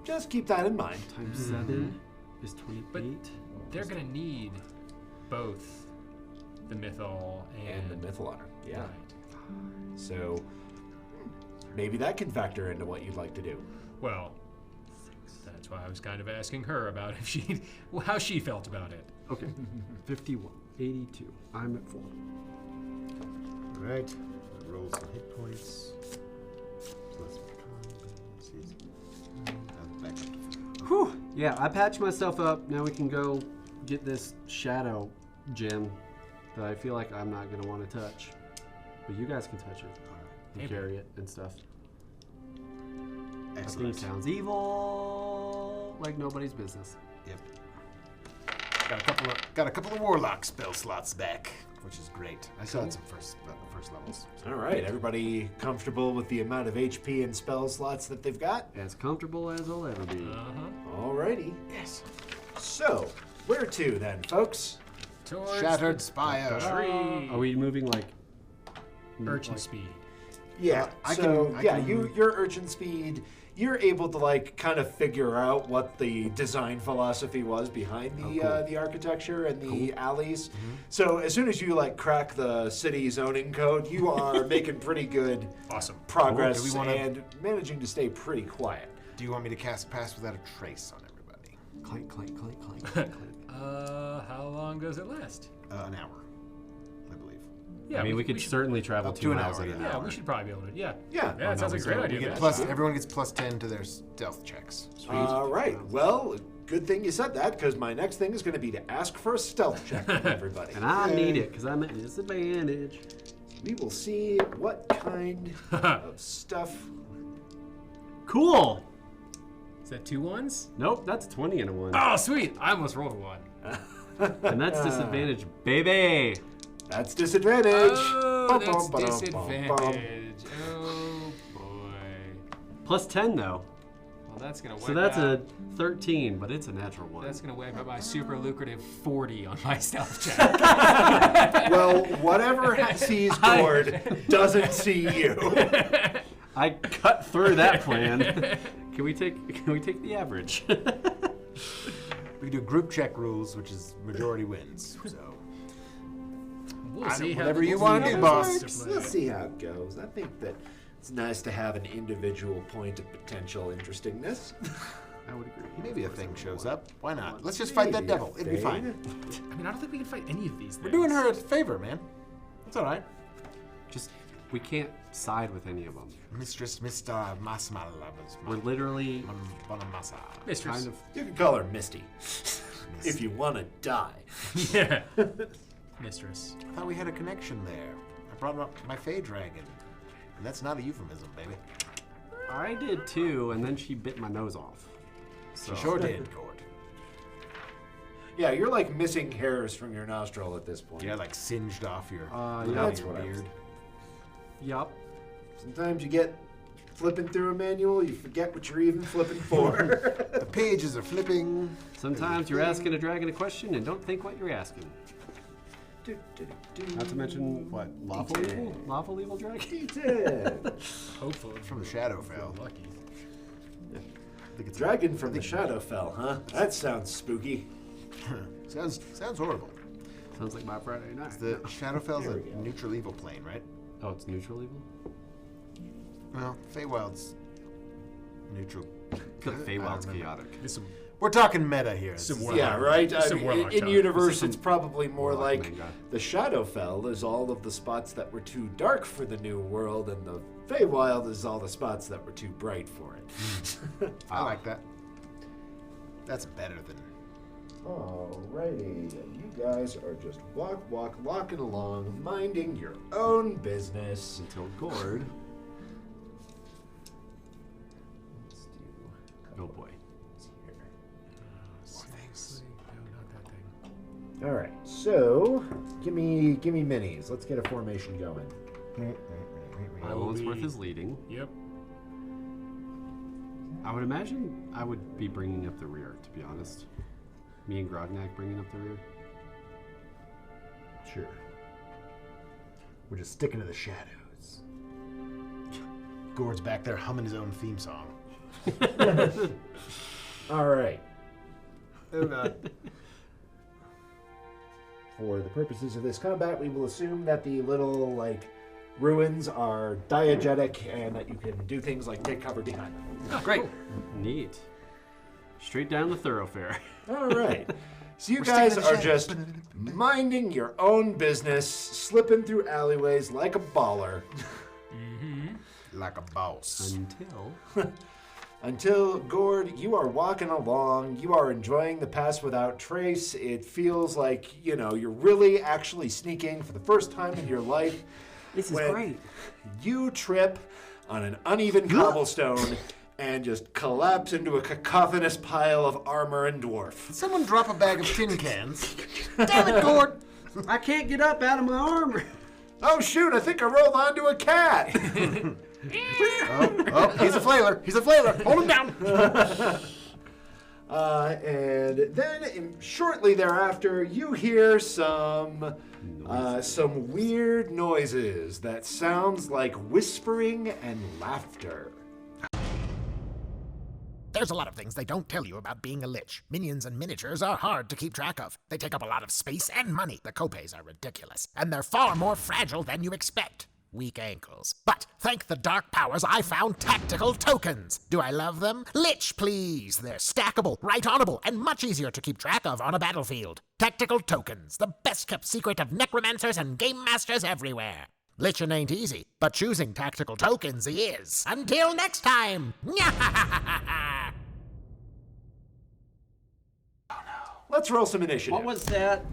[SPEAKER 1] just keep that in mind.
[SPEAKER 2] Times 7 is 28.
[SPEAKER 4] But they're gonna need both the mythal
[SPEAKER 1] And
[SPEAKER 4] and
[SPEAKER 1] the mythal honor. Yeah.
[SPEAKER 4] Right.
[SPEAKER 1] So maybe that can factor into what you'd like to do.
[SPEAKER 4] Well, that's why I was kind of asking her about if she, how she felt about it.
[SPEAKER 2] Okay. 51. 82. I'm at 4.
[SPEAKER 3] All right. Roll some hit points. Plus back up to 4.
[SPEAKER 2] Whew. Yeah, I patched myself up. Now we can go get this shadow gem that I feel like I'm not going to want to touch. But you guys can touch it and
[SPEAKER 4] Maybe.
[SPEAKER 2] carry it and stuff. That thing
[SPEAKER 3] Excellent.
[SPEAKER 2] sounds evil, like nobody's business.
[SPEAKER 3] Yep. Got a couple of warlock spell slots back, which is great. I still had some first levels.
[SPEAKER 1] All right, everybody comfortable with the amount of HP and spell slots that they've got?
[SPEAKER 2] As comfortable as I'll ever be.
[SPEAKER 1] Alrighty.
[SPEAKER 3] Yes.
[SPEAKER 1] So, where to then, folks?
[SPEAKER 4] Towards
[SPEAKER 3] Shattered
[SPEAKER 4] the
[SPEAKER 3] spire.
[SPEAKER 4] tree.
[SPEAKER 2] Are we moving like
[SPEAKER 4] Urchin
[SPEAKER 2] like-
[SPEAKER 4] speed.
[SPEAKER 1] Yeah,
[SPEAKER 3] I
[SPEAKER 1] so
[SPEAKER 3] can-
[SPEAKER 1] your urchin speed, you're able to like kind of figure out what the design philosophy was behind the
[SPEAKER 2] cool.
[SPEAKER 1] the architecture and the alleys. So as soon as you like crack the city zoning code, you are making pretty good
[SPEAKER 4] Awesome.
[SPEAKER 1] progress
[SPEAKER 3] Do we wanna-
[SPEAKER 1] and managing to stay pretty quiet.
[SPEAKER 3] Do you want me to cast Pass Without a Trace on everybody?
[SPEAKER 2] Clank, clank, clank, clank, clank, clank.
[SPEAKER 4] How long does it last?
[SPEAKER 3] An hour, I believe.
[SPEAKER 4] Yeah,
[SPEAKER 2] I mean, we could certainly travel
[SPEAKER 3] up
[SPEAKER 2] 2
[SPEAKER 3] to an
[SPEAKER 2] miles
[SPEAKER 3] hour,
[SPEAKER 2] in an
[SPEAKER 3] yeah.
[SPEAKER 4] Yeah,
[SPEAKER 2] hour.
[SPEAKER 4] we should probably be able to. Yeah.
[SPEAKER 1] Yeah.
[SPEAKER 4] Yeah, it sounds like a great idea.
[SPEAKER 3] We get
[SPEAKER 4] man.
[SPEAKER 3] plus. Everyone gets plus 10 to their stealth checks.
[SPEAKER 1] All right. Well, good thing you said that, because my next thing is going to be to ask for a stealth check from everybody.
[SPEAKER 2] And I need it because I'm at disadvantage.
[SPEAKER 1] We will see what kind of stuff.
[SPEAKER 2] Cool.
[SPEAKER 4] Is that 2 ones?
[SPEAKER 2] Nope, that's 20 and a 1.
[SPEAKER 4] Oh, sweet. I almost rolled a 1.
[SPEAKER 2] And that's disadvantage, baby.
[SPEAKER 1] That's disadvantage.
[SPEAKER 4] Oh, that's
[SPEAKER 1] Bum, bum, bum, bum, bum.
[SPEAKER 4] disadvantage. Oh, boy.
[SPEAKER 2] Plus 10, though.
[SPEAKER 4] Well, that's going to wipe
[SPEAKER 2] So that's
[SPEAKER 4] out.
[SPEAKER 2] a 13, but it's a natural 1.
[SPEAKER 4] That's going to wipe out my super lucrative 40 on my stealth check.
[SPEAKER 1] Well, whatever sees Ghourd doesn't see you.
[SPEAKER 2] I cut through that plan. Can we take the average?
[SPEAKER 3] We do group check rules, which is majority wins. So
[SPEAKER 4] We'll see how
[SPEAKER 3] whatever
[SPEAKER 4] the-
[SPEAKER 3] you
[SPEAKER 4] we'll
[SPEAKER 3] wanna
[SPEAKER 4] see
[SPEAKER 3] do,
[SPEAKER 4] how
[SPEAKER 3] boss.
[SPEAKER 4] this
[SPEAKER 1] Let's see how it goes. I think that it's nice to have an individual point of potential interestingness.
[SPEAKER 2] I would agree.
[SPEAKER 3] maybe a thing shows up. Why not? Let's just fight that
[SPEAKER 1] Maybe a
[SPEAKER 3] devil. It'd be fine.
[SPEAKER 4] I mean, I don't think we can fight any of these things.
[SPEAKER 3] We're doing her a favor, man. It's all right.
[SPEAKER 2] Just, we can't side with any of them.
[SPEAKER 3] Mistress Mr. Masmalabas.
[SPEAKER 2] We're literally
[SPEAKER 3] Bonamassa.
[SPEAKER 4] Mistress.
[SPEAKER 2] kind of...
[SPEAKER 1] You can call her Misty if you want to die.
[SPEAKER 4] Yeah. Mistress.
[SPEAKER 3] I thought we had a connection there. I brought up my Fey dragon. And that's not a euphemism, baby.
[SPEAKER 2] I did too, and then she bit my nose off. So.
[SPEAKER 3] She sure did, Ghourd.
[SPEAKER 1] Yeah, you're like missing hairs from your nostril at this point.
[SPEAKER 3] Yeah, like singed off your
[SPEAKER 2] Yeah,
[SPEAKER 1] that's what I was-
[SPEAKER 3] beard.
[SPEAKER 2] Yup.
[SPEAKER 1] Sometimes you get flipping through a manual, you forget what you're even flipping for.
[SPEAKER 3] The pages are flipping.
[SPEAKER 2] Sometimes you're asking a dragon a question and don't think what you're asking. Not to mention, what, lawful evil? Lawful evil dragon?
[SPEAKER 4] Hopefully.
[SPEAKER 3] From the Shadowfell.
[SPEAKER 4] Lucky.
[SPEAKER 3] I think it's
[SPEAKER 1] Dragon from the Shadowfell, huh? That sounds spooky.
[SPEAKER 3] sounds horrible.
[SPEAKER 2] Sounds like my Friday night.
[SPEAKER 3] The Shadowfell's
[SPEAKER 1] There we
[SPEAKER 3] a
[SPEAKER 1] go.
[SPEAKER 3] neutral evil plane, right?
[SPEAKER 2] Oh, it's neutral evil?
[SPEAKER 3] Well, Feywild's neutral.
[SPEAKER 2] I feel like Feywild's
[SPEAKER 3] I don't remember.
[SPEAKER 2] chaotic.
[SPEAKER 4] There's some
[SPEAKER 3] We're talking meta here. This
[SPEAKER 4] Some
[SPEAKER 3] is-
[SPEAKER 4] warlock.
[SPEAKER 1] Yeah, right? I
[SPEAKER 4] Some
[SPEAKER 1] mean,
[SPEAKER 4] warlock
[SPEAKER 1] in
[SPEAKER 4] talk.
[SPEAKER 1] universe,
[SPEAKER 2] Some
[SPEAKER 1] it's probably more
[SPEAKER 2] warlock
[SPEAKER 1] like
[SPEAKER 2] manga.
[SPEAKER 1] the Shadowfell is all of the spots that were too dark for the new world, and the Feywild is all the spots that were too bright for it.
[SPEAKER 3] I like that. That's better than.
[SPEAKER 1] Alrighty, you guys are just walking along, minding your own business.
[SPEAKER 2] Until Ghourd.
[SPEAKER 1] Let's do a couple
[SPEAKER 2] Oh boy.
[SPEAKER 1] here.
[SPEAKER 4] Thanks. No, not that thing.
[SPEAKER 1] All right, so give me minis. Let's get a formation going.
[SPEAKER 4] I will
[SPEAKER 2] Illinsworth
[SPEAKER 4] be-
[SPEAKER 2] is leading.
[SPEAKER 4] Yep.
[SPEAKER 2] I would imagine I would be bringing up the rear, to be honest. Me and Grognak bringing up the rear.
[SPEAKER 3] Sure. We're just sticking to the shadows. Ghourd's back there humming his own theme song.
[SPEAKER 1] All right.
[SPEAKER 3] Oh god.
[SPEAKER 1] For the purposes of this combat, we will assume that the little ruins are diegetic and that you can do things like take cover behind them.
[SPEAKER 4] Oh,
[SPEAKER 2] Great. Neat. Straight down the thoroughfare.
[SPEAKER 1] All right. So you
[SPEAKER 3] We're
[SPEAKER 1] guys
[SPEAKER 3] sticking to the
[SPEAKER 1] are just
[SPEAKER 3] shadows.
[SPEAKER 1] minding your own business, slipping through alleyways like a baller.
[SPEAKER 3] Like a boss.
[SPEAKER 1] Until, Ghourd, you are walking along, you are enjoying the pass without trace. It feels like, you're really actually sneaking for the first time in your life.
[SPEAKER 2] This is
[SPEAKER 1] when
[SPEAKER 2] great.
[SPEAKER 1] You trip on an uneven cobblestone and just collapse into a cacophonous pile of armor and dwarf.
[SPEAKER 3] Someone drop a bag of tin cans. Damn it, Ghourd!
[SPEAKER 2] I can't get up out of my armor.
[SPEAKER 1] Oh shoot, I think I rolled onto a cat.
[SPEAKER 3] Oh, he's a flailer. He's a flailer. Hold him down.
[SPEAKER 1] And then shortly thereafter, you hear some weird noises that sounds like whispering and laughter.
[SPEAKER 5] There's a lot of things they don't tell you about being a lich. Minions and miniatures are hard to keep track of. They take up a lot of space and money. The copays are ridiculous, and they're far more fragile than you expect. weak ankles. But thank the dark powers, I found tactical tokens. Do I love them? Lich, please. They're stackable, right honorable, and much easier to keep track of on a battlefield. Tactical tokens, the best-kept secret of necromancers and game masters everywhere. Lichin' ain't easy, but choosing tactical tokens is. Until next time!
[SPEAKER 1] Let's roll some initiative.
[SPEAKER 2] What was that?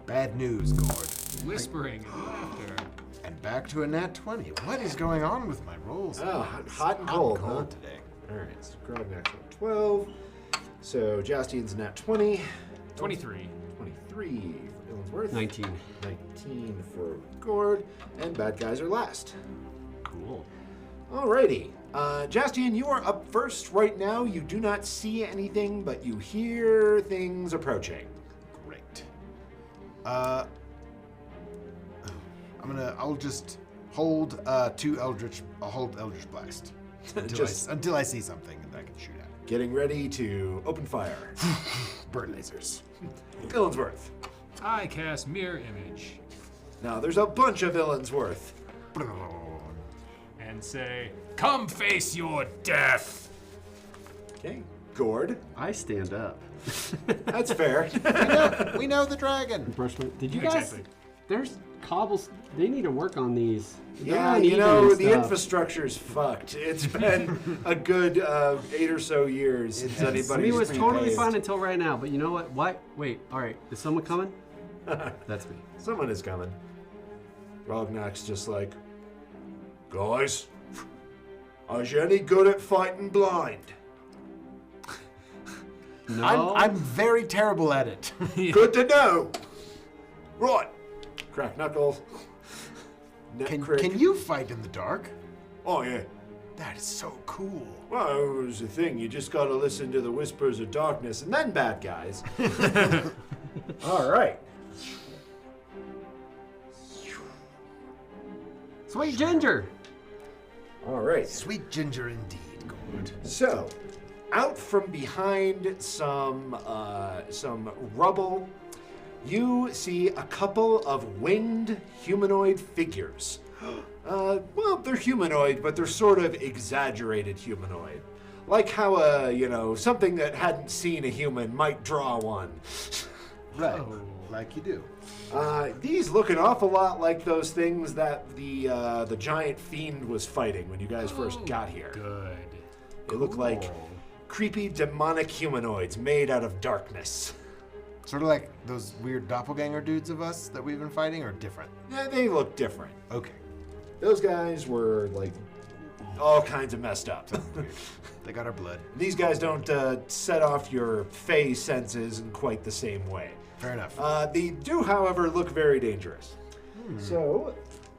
[SPEAKER 3] Bad news, Ghourd.
[SPEAKER 4] Whispering and laughter.
[SPEAKER 3] And back to a nat 20. What is going on with my rolls?
[SPEAKER 1] Oh, hot and cold, huh?
[SPEAKER 3] today.
[SPEAKER 1] All right, so Grog natural 12. So Jaastien's nat 20.
[SPEAKER 4] 23.
[SPEAKER 1] 23 for Illinsworth.
[SPEAKER 2] 19.
[SPEAKER 1] 19 for Ghourd. And bad guys are last.
[SPEAKER 2] Cool.
[SPEAKER 1] Alrighty. Jaastien, you are up first right now. You do not see anything, but you hear things approaching.
[SPEAKER 3] Great. I'll just hold I'll hold Eldritch Blast until I see something that I can shoot at.
[SPEAKER 1] Getting ready to open fire.
[SPEAKER 3] Burn lasers.
[SPEAKER 1] Illinsworth.
[SPEAKER 4] I cast Mirror Image
[SPEAKER 1] Now, there's a bunch of Illinsworth.
[SPEAKER 4] and say, "Come face your death."
[SPEAKER 1] Okay. Ghourd.
[SPEAKER 2] I stand up.
[SPEAKER 1] That's fair.
[SPEAKER 3] We know the dragon.
[SPEAKER 2] Brush my. Did you guys?
[SPEAKER 4] Exactly.
[SPEAKER 2] There's cobbles. They need to work on these. They're
[SPEAKER 1] Yeah,
[SPEAKER 2] not
[SPEAKER 1] you
[SPEAKER 2] even
[SPEAKER 1] know,
[SPEAKER 2] and
[SPEAKER 1] the
[SPEAKER 2] stuff.
[SPEAKER 1] infrastructure's fucked. It's been a good 8 or so years since anybody's
[SPEAKER 2] I mean, it was totally
[SPEAKER 1] repaved.
[SPEAKER 2] fine until right now. But you know what? What? Wait. All right. Is someone coming? That's me.
[SPEAKER 1] Someone is coming. Rognak's just like, guys, are you any good at fighting blind?
[SPEAKER 2] No.
[SPEAKER 3] I'm very terrible at it.
[SPEAKER 1] Good to know. Right. Crack knuckles. Neck crick.
[SPEAKER 3] Can you fight in the dark?
[SPEAKER 1] Oh, yeah.
[SPEAKER 3] That is so cool.
[SPEAKER 1] Well, it was the thing. You just gotta listen to the whispers of darkness and then bad guys. All right.
[SPEAKER 2] Sweet ginger.
[SPEAKER 1] All right.
[SPEAKER 3] Sweet ginger indeed, Ghourd.
[SPEAKER 1] So, out from behind some rubble, you see a couple of winged humanoid figures. Well, they're humanoid, but they're sort of exaggerated humanoid. Like how, something that hadn't seen a human might draw one.
[SPEAKER 3] Right. Like you do.
[SPEAKER 1] These look an awful lot like those things that the giant fiend was fighting when you guys first got here.
[SPEAKER 4] Good.
[SPEAKER 1] They look like creepy demonic humanoids made out of darkness.
[SPEAKER 3] Sort of like those weird doppelganger dudes of us that we've been fighting, or different?
[SPEAKER 1] Yeah, they look different.
[SPEAKER 3] Okay.
[SPEAKER 1] Those guys were like all kinds of messed up.
[SPEAKER 3] They got our blood.
[SPEAKER 1] These guys don't set off your Fey senses in quite the same way.
[SPEAKER 3] Fair enough.
[SPEAKER 1] They do, however, look very dangerous. So,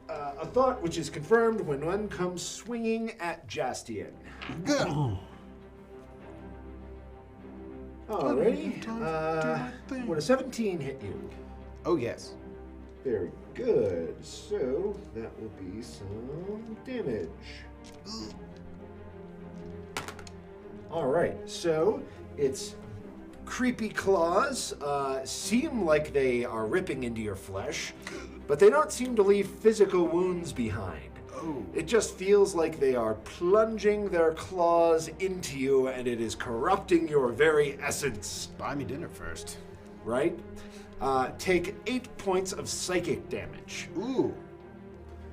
[SPEAKER 1] a thought which is confirmed when one comes swinging at Jaastien.
[SPEAKER 3] Good.
[SPEAKER 1] Alrighty. Would a 17 hit you?
[SPEAKER 3] Oh, yes.
[SPEAKER 1] Very good. So, that will be some damage. Alright, so its creepy claws seem like they are ripping into your flesh, but they don't seem to leave physical wounds behind.
[SPEAKER 3] Oh.
[SPEAKER 1] It just feels like they are plunging their claws into you and it is corrupting your very essence,
[SPEAKER 3] Buy me dinner first.
[SPEAKER 1] right? Take 8 points of psychic damage.
[SPEAKER 3] Ooh.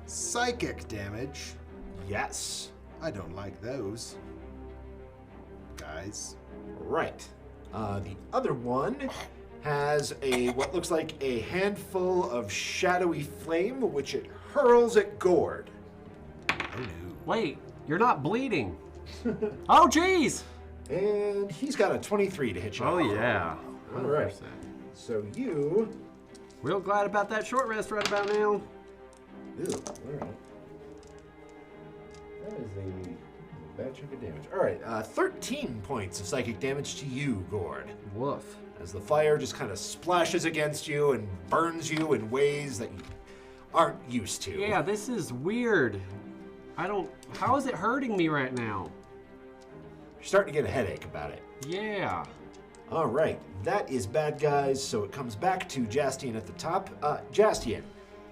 [SPEAKER 3] Psychic damage.
[SPEAKER 1] Yes.
[SPEAKER 3] I don't like those. Guys.
[SPEAKER 1] Right. The other one has what looks like a handful of shadowy flame, which it hurls at Ghourd.
[SPEAKER 3] Oh no.
[SPEAKER 2] Wait. You're not bleeding. Oh, jeez.
[SPEAKER 1] And he's got a 23 to hit you.
[SPEAKER 2] Oh yeah.
[SPEAKER 1] All right.
[SPEAKER 2] 100%.
[SPEAKER 1] So you...
[SPEAKER 2] Real glad about that short rest right about now.
[SPEAKER 1] Ew, all right. That is a bad chunk of damage. All right, 13 points of psychic damage to you, Ghourd.
[SPEAKER 2] Woof.
[SPEAKER 1] As the fire just kind of splashes against you and burns you in ways that you aren't used to.
[SPEAKER 2] Yeah, this is weird. How is it hurting me right now?
[SPEAKER 1] You're starting to get a headache about it.
[SPEAKER 2] Yeah.
[SPEAKER 1] All right, that is bad guys, so it comes back to Jaastien at the top. Jaastien,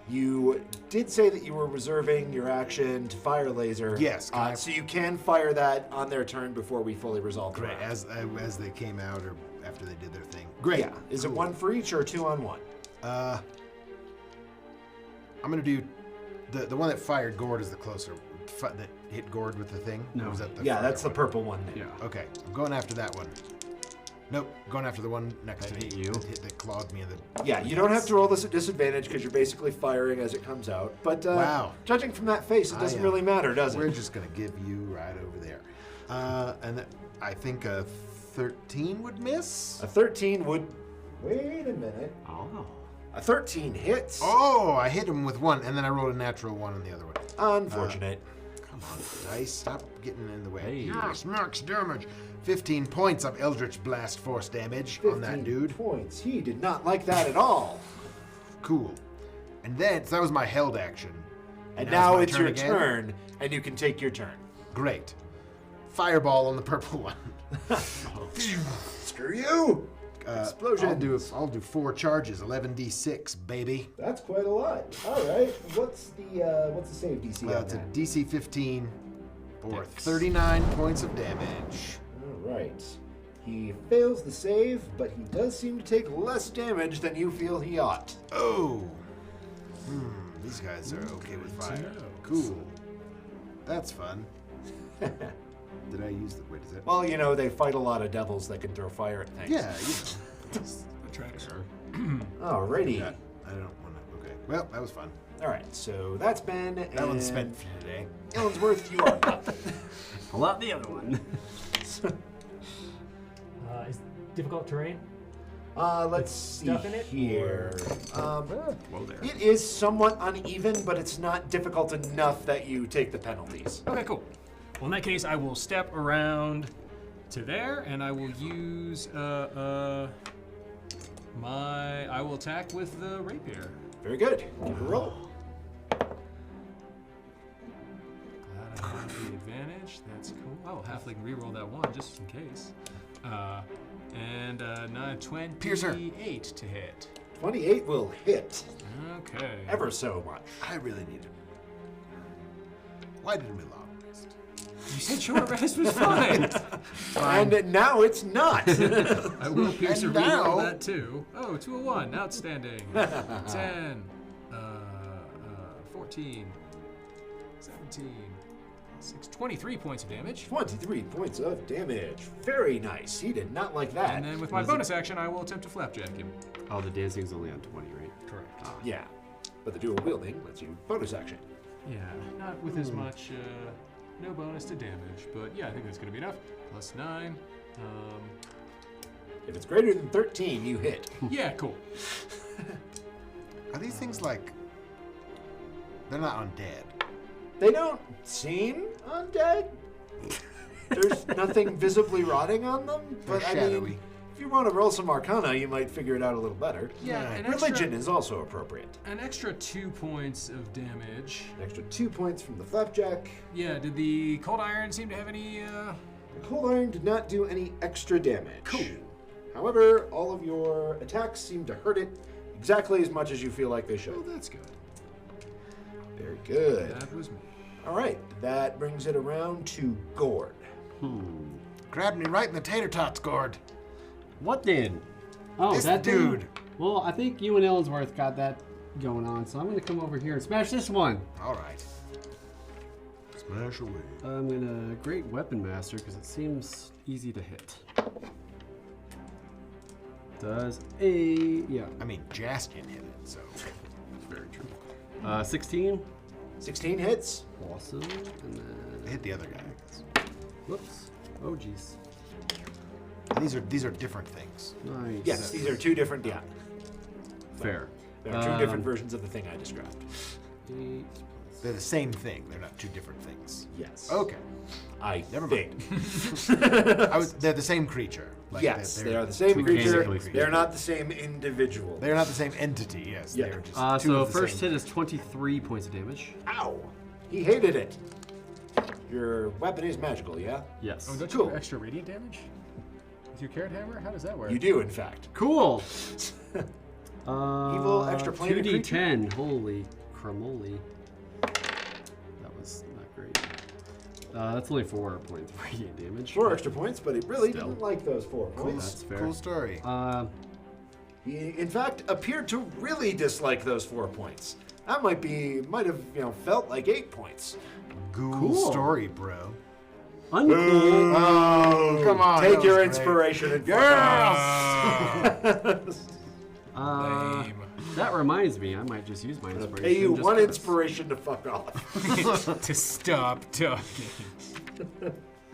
[SPEAKER 1] You did say that you were reserving your action to fire laser.
[SPEAKER 3] Yes, can I-
[SPEAKER 1] So you can fire that on their turn before we fully resolve the
[SPEAKER 3] Great.
[SPEAKER 1] round.
[SPEAKER 3] As they came out or after they did their thing. Great.
[SPEAKER 1] Yeah. Is it 1 for each or 2 on 1?
[SPEAKER 3] I'm gonna do the one that fired Ghourd is the closer. That hit Ghourd with the thing.
[SPEAKER 2] No.
[SPEAKER 3] Or was that the
[SPEAKER 1] Yeah,
[SPEAKER 3] farther
[SPEAKER 1] that's the
[SPEAKER 3] one?
[SPEAKER 1] purple one there.
[SPEAKER 2] Yeah.
[SPEAKER 3] Okay, I'm going after that one. Nope, going after the one next to
[SPEAKER 2] That
[SPEAKER 3] me.
[SPEAKER 2] hit you.
[SPEAKER 3] That clawed me in the.
[SPEAKER 1] Yeah, you don't have to roll this at disadvantage because you're basically firing as it comes out. But
[SPEAKER 3] Wow.
[SPEAKER 1] judging from that face, it doesn't really matter, does
[SPEAKER 3] We're
[SPEAKER 1] it?
[SPEAKER 3] just gonna give you right over there. I think a 13 would miss.
[SPEAKER 1] A 13 would. Wait a minute.
[SPEAKER 2] Oh.
[SPEAKER 1] A 13 hits.
[SPEAKER 3] Oh, I hit him with one, and then I rolled a natural one on the other one.
[SPEAKER 1] Unfortunate.
[SPEAKER 3] Come on, dice, stop getting in the way.
[SPEAKER 2] Hey.
[SPEAKER 3] Yes, max damage. 15 points of Eldritch Blast Force damage on that
[SPEAKER 1] 15
[SPEAKER 3] dude.
[SPEAKER 1] points. He did not like that at all.
[SPEAKER 3] Cool. And then, so that was my held action.
[SPEAKER 1] And
[SPEAKER 3] Now
[SPEAKER 1] now
[SPEAKER 3] it's
[SPEAKER 1] it's
[SPEAKER 3] my
[SPEAKER 1] your
[SPEAKER 3] turn again?
[SPEAKER 1] turn, and you can take your turn.
[SPEAKER 3] Great. Fireball on the purple one.
[SPEAKER 1] Screw you! Explosion.
[SPEAKER 3] I'll do 4 charges, 11d6, baby.
[SPEAKER 1] That's quite a lot. All right. What's the save DC
[SPEAKER 3] Well,
[SPEAKER 1] on
[SPEAKER 3] it's a
[SPEAKER 1] that?
[SPEAKER 3] DC 15 for
[SPEAKER 2] Dex.
[SPEAKER 3] 39 points of damage.
[SPEAKER 1] All right. He fails the save, but he does seem to take less damage than you feel he ought.
[SPEAKER 3] Oh. These guys are okay with fire. Cool. That's fun. Did I use the... Wait, is that...
[SPEAKER 1] Well, you know, they fight a lot of devils that can throw fire at things.
[SPEAKER 3] Yeah, you know.
[SPEAKER 4] Attracts her.
[SPEAKER 1] Alrighty.
[SPEAKER 3] Yeah, I don't want to... Okay. Well, that was fun.
[SPEAKER 1] All right, so that's Ben.
[SPEAKER 3] That one's spent for today.
[SPEAKER 1] Illinsworth, you are up.
[SPEAKER 2] Pull out the other one.
[SPEAKER 6] Is difficult terrain?
[SPEAKER 1] Let's see
[SPEAKER 6] Stuff in it,
[SPEAKER 1] here.
[SPEAKER 2] Whoa there.
[SPEAKER 1] It is somewhat uneven, but it's not difficult enough that you take the penalties.
[SPEAKER 4] Okay, cool. Well, in that case, I will step around to there, and I will use I will attack with the rapier.
[SPEAKER 1] Very good. Give it a roll.
[SPEAKER 4] Glad I have the advantage. That's cool. Oh, halfling reroll that one just in case. And 28
[SPEAKER 3] Piercer.
[SPEAKER 4] to hit.
[SPEAKER 1] 28 will hit.
[SPEAKER 4] Okay.
[SPEAKER 1] Ever so much.
[SPEAKER 3] I really need it. Why didn't we long rest?
[SPEAKER 4] You said short rest was fine.
[SPEAKER 1] And now it's not.
[SPEAKER 4] I will piercer
[SPEAKER 3] And
[SPEAKER 4] reroll
[SPEAKER 3] now-
[SPEAKER 4] that too. Oh, 201. Outstanding. 10. 14. 17. 6. 23 points of damage.
[SPEAKER 1] 23 points of damage. Very nice. He did not like that.
[SPEAKER 4] And then with my bonus action, I will attempt to flapjack him.
[SPEAKER 2] Oh, the dancing's only on 20, right?
[SPEAKER 4] Correct.
[SPEAKER 1] Yeah. But the dual wielding lets you bonus action.
[SPEAKER 4] Yeah, not with as much, no bonus to damage, but yeah, I think that's gonna be enough. Plus 9.
[SPEAKER 1] If it's greater than 13, you hit.
[SPEAKER 4] Yeah, cool.
[SPEAKER 3] Are these things like... They're not undead.
[SPEAKER 1] They don't seem undead. There's nothing visibly rotting on them,
[SPEAKER 3] They're
[SPEAKER 1] but I
[SPEAKER 3] shadowy.
[SPEAKER 1] mean, if you want to roll some Arcana, you might figure it out a little better.
[SPEAKER 4] Yeah, an
[SPEAKER 1] Religion
[SPEAKER 4] extra,
[SPEAKER 1] is also appropriate.
[SPEAKER 4] an extra 2 points of damage.
[SPEAKER 1] An extra 2 points from the flapjack.
[SPEAKER 4] Yeah, did the cold iron seem to have any,
[SPEAKER 1] The cold iron did not do any extra damage.
[SPEAKER 4] Cool.
[SPEAKER 1] However, all of your attacks seem to hurt it exactly as much as you feel like they
[SPEAKER 4] Oh,
[SPEAKER 1] should.
[SPEAKER 4] that's good.
[SPEAKER 1] Very good.
[SPEAKER 4] That was me.
[SPEAKER 1] All right, that brings it around to Ghourd.
[SPEAKER 3] Grabbed me right in the tater tots, Ghourd.
[SPEAKER 2] What did? Oh,
[SPEAKER 3] This
[SPEAKER 2] that
[SPEAKER 3] dude.
[SPEAKER 2] Thing? Well, I think you and Illinsworth got that going on, so I'm gonna come over here and smash this one.
[SPEAKER 3] All right. Smash away.
[SPEAKER 2] I'm gonna Great Weapon Master because it seems easy to hit. Does a yeah,
[SPEAKER 3] I mean, Jaastien hit it, so...
[SPEAKER 2] that's very true. 16.
[SPEAKER 1] 16 hits.
[SPEAKER 2] Awesome. And then
[SPEAKER 3] Hit the other guy.
[SPEAKER 2] whoops. Oh geez.
[SPEAKER 3] And these are different things.
[SPEAKER 2] Nice.
[SPEAKER 1] Yes, these are two different, yeah.
[SPEAKER 2] Fair.
[SPEAKER 1] There are two different versions of the thing I described.
[SPEAKER 2] 8
[SPEAKER 3] They're the same thing. They're not two different things.
[SPEAKER 1] Yes.
[SPEAKER 3] Okay.
[SPEAKER 1] I
[SPEAKER 3] Never
[SPEAKER 1] think.
[SPEAKER 3] They're the same creature. Like,
[SPEAKER 1] Yes,
[SPEAKER 3] they're
[SPEAKER 1] they are the same creature.
[SPEAKER 2] mechanically
[SPEAKER 1] They're not the same individual.
[SPEAKER 3] They're not the same entity. Yes,
[SPEAKER 1] Yeah.
[SPEAKER 3] they're just two
[SPEAKER 2] so
[SPEAKER 3] of the
[SPEAKER 2] first
[SPEAKER 3] same.
[SPEAKER 2] hit is 23 points of damage.
[SPEAKER 1] Ow! He hated it. Your weapon is magical, yeah?
[SPEAKER 2] Yes.
[SPEAKER 4] Oh, don't
[SPEAKER 1] Cool.
[SPEAKER 4] you have extra radiant damage? With your carrot hammer? How does that work?
[SPEAKER 1] You do, in fact.
[SPEAKER 2] Cool.
[SPEAKER 1] Evil extra planar
[SPEAKER 2] 2d10. Holy cramoly. That was not great. That's only 4 points of radiant damage.
[SPEAKER 1] 4 extra points, but he really
[SPEAKER 2] Still.
[SPEAKER 1] didn't like those 4
[SPEAKER 3] Cool,
[SPEAKER 1] points.
[SPEAKER 2] That's fair.
[SPEAKER 3] cool story.
[SPEAKER 1] He, in fact, appeared to really dislike those 4 points. That might have, felt like 8 points.
[SPEAKER 3] Cool story, bro.
[SPEAKER 2] Uncool.
[SPEAKER 3] Oh, come on.
[SPEAKER 1] Take
[SPEAKER 3] that
[SPEAKER 1] your
[SPEAKER 3] was
[SPEAKER 1] inspiration and
[SPEAKER 4] Lame.
[SPEAKER 2] That reminds me, I might just use my inspiration.
[SPEAKER 1] pay you
[SPEAKER 2] just
[SPEAKER 1] 1
[SPEAKER 2] 'cause.
[SPEAKER 1] inspiration to fuck off.
[SPEAKER 4] To stop talking.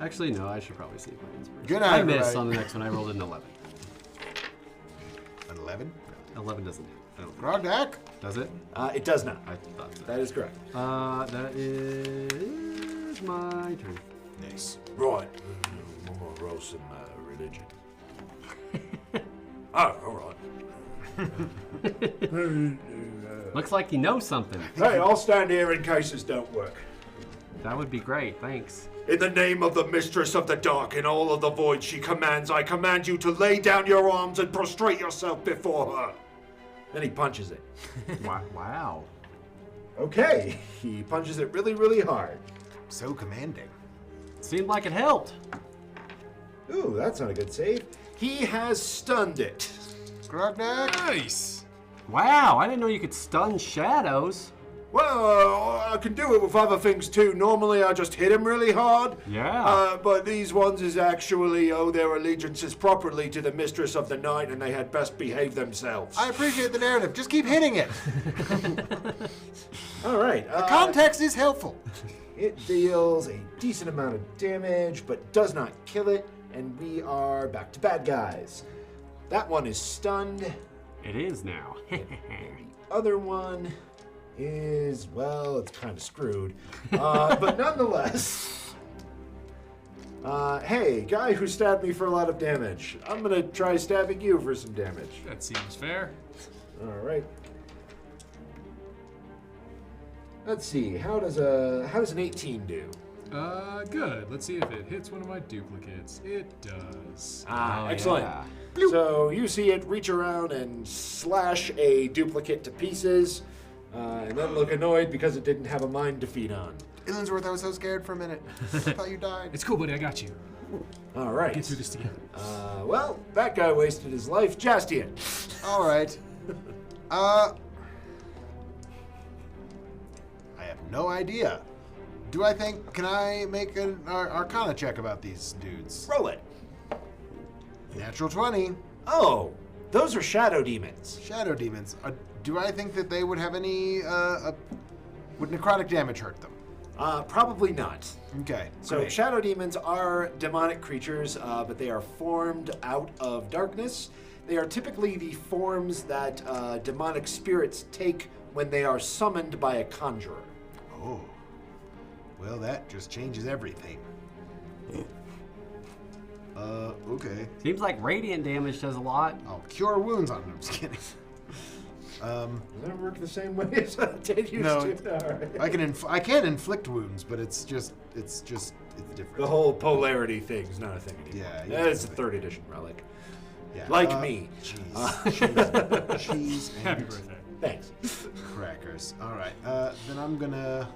[SPEAKER 2] Actually, no, I should probably save my inspiration.
[SPEAKER 3] Good night,
[SPEAKER 2] I missed
[SPEAKER 3] everybody.
[SPEAKER 2] on the next one. I rolled an 11.
[SPEAKER 3] An 11?
[SPEAKER 2] 11 doesn't hit. I don't think.
[SPEAKER 3] Grogdak?
[SPEAKER 2] Does it?
[SPEAKER 1] It does not.
[SPEAKER 2] I thought so.
[SPEAKER 1] That is correct.
[SPEAKER 2] That is my turn.
[SPEAKER 3] Nice.
[SPEAKER 1] Right. I'm gonna roll some religion. Oh, all right.
[SPEAKER 2] Looks like he knows something.
[SPEAKER 1] Hey, I'll stand here in case this don't work.
[SPEAKER 2] That would be great, thanks.
[SPEAKER 1] In the name of the Mistress of the Dark and all of the void she commands, I command you to lay down your arms and prostrate yourself before her. Then he punches it.
[SPEAKER 2] Wow.
[SPEAKER 1] Okay, he punches it really, really hard.
[SPEAKER 3] So commanding.
[SPEAKER 2] Seemed like it helped.
[SPEAKER 1] Ooh, that's not a good save. He has stunned it.
[SPEAKER 3] Grogdak?
[SPEAKER 4] Nice.
[SPEAKER 2] Wow, I didn't know you could stun shadows.
[SPEAKER 1] Well, I can do it with other things too. Normally I just hit him really hard.
[SPEAKER 2] Yeah.
[SPEAKER 1] But these ones is actually owe their allegiances properly to the Mistress of the Night and they had best behave themselves.
[SPEAKER 3] I appreciate the narrative. Just keep hitting it.
[SPEAKER 1] All right.
[SPEAKER 3] The context is helpful.
[SPEAKER 1] It deals a decent amount of damage, but does not kill it, and we are back to bad guys. That one is stunned.
[SPEAKER 2] It is now.
[SPEAKER 1] The other one is, well, it's kind of screwed. But nonetheless, hey, guy who stabbed me for a lot of damage. I'm going to try stabbing you for some damage.
[SPEAKER 4] That seems fair.
[SPEAKER 1] All right. Let's see, how does an 18 do?
[SPEAKER 4] Good. Let's see if it hits one of my duplicates. It does.
[SPEAKER 1] Excellent.
[SPEAKER 2] yeah.
[SPEAKER 1] So you see it reach around and slash a duplicate to pieces, and then look annoyed because it didn't have a mind to feed on.
[SPEAKER 3] Illinsworth, I was so scared for a minute. I thought you died.
[SPEAKER 4] It's cool, buddy. I got you.
[SPEAKER 1] All right.
[SPEAKER 4] Get through this together.
[SPEAKER 1] Well, that guy wasted his life. Jaastien.
[SPEAKER 3] All right. I have no idea. Can I make an Arcana check about these dudes?
[SPEAKER 1] Roll it.
[SPEAKER 3] Natural 20.
[SPEAKER 1] Oh, those are shadow demons.
[SPEAKER 3] Shadow demons. Do I think that they would have any, would necrotic damage hurt them?
[SPEAKER 1] Probably not.
[SPEAKER 3] Okay.
[SPEAKER 1] So
[SPEAKER 3] great.
[SPEAKER 1] shadow demons are demonic creatures, but they are formed out of darkness. They are typically the forms that demonic spirits take when they are summoned by a conjurer.
[SPEAKER 3] Oh. Well, that just changes everything. Okay.
[SPEAKER 2] Seems like radiant damage does a lot.
[SPEAKER 3] I'll cure wounds on them. I'm just kidding.
[SPEAKER 1] Does that work the same way as it used
[SPEAKER 3] No,
[SPEAKER 1] to? All right.
[SPEAKER 3] I can inflict wounds, but it's different.
[SPEAKER 1] The whole polarity thing's not a thing anymore.
[SPEAKER 3] Yeah,
[SPEAKER 1] It's a 3rd edition relic.
[SPEAKER 3] Yeah.
[SPEAKER 1] Like me.
[SPEAKER 3] Cheese and
[SPEAKER 4] Happy birthday.
[SPEAKER 1] Thanks.
[SPEAKER 3] crackers. All right. Then I'm gonna.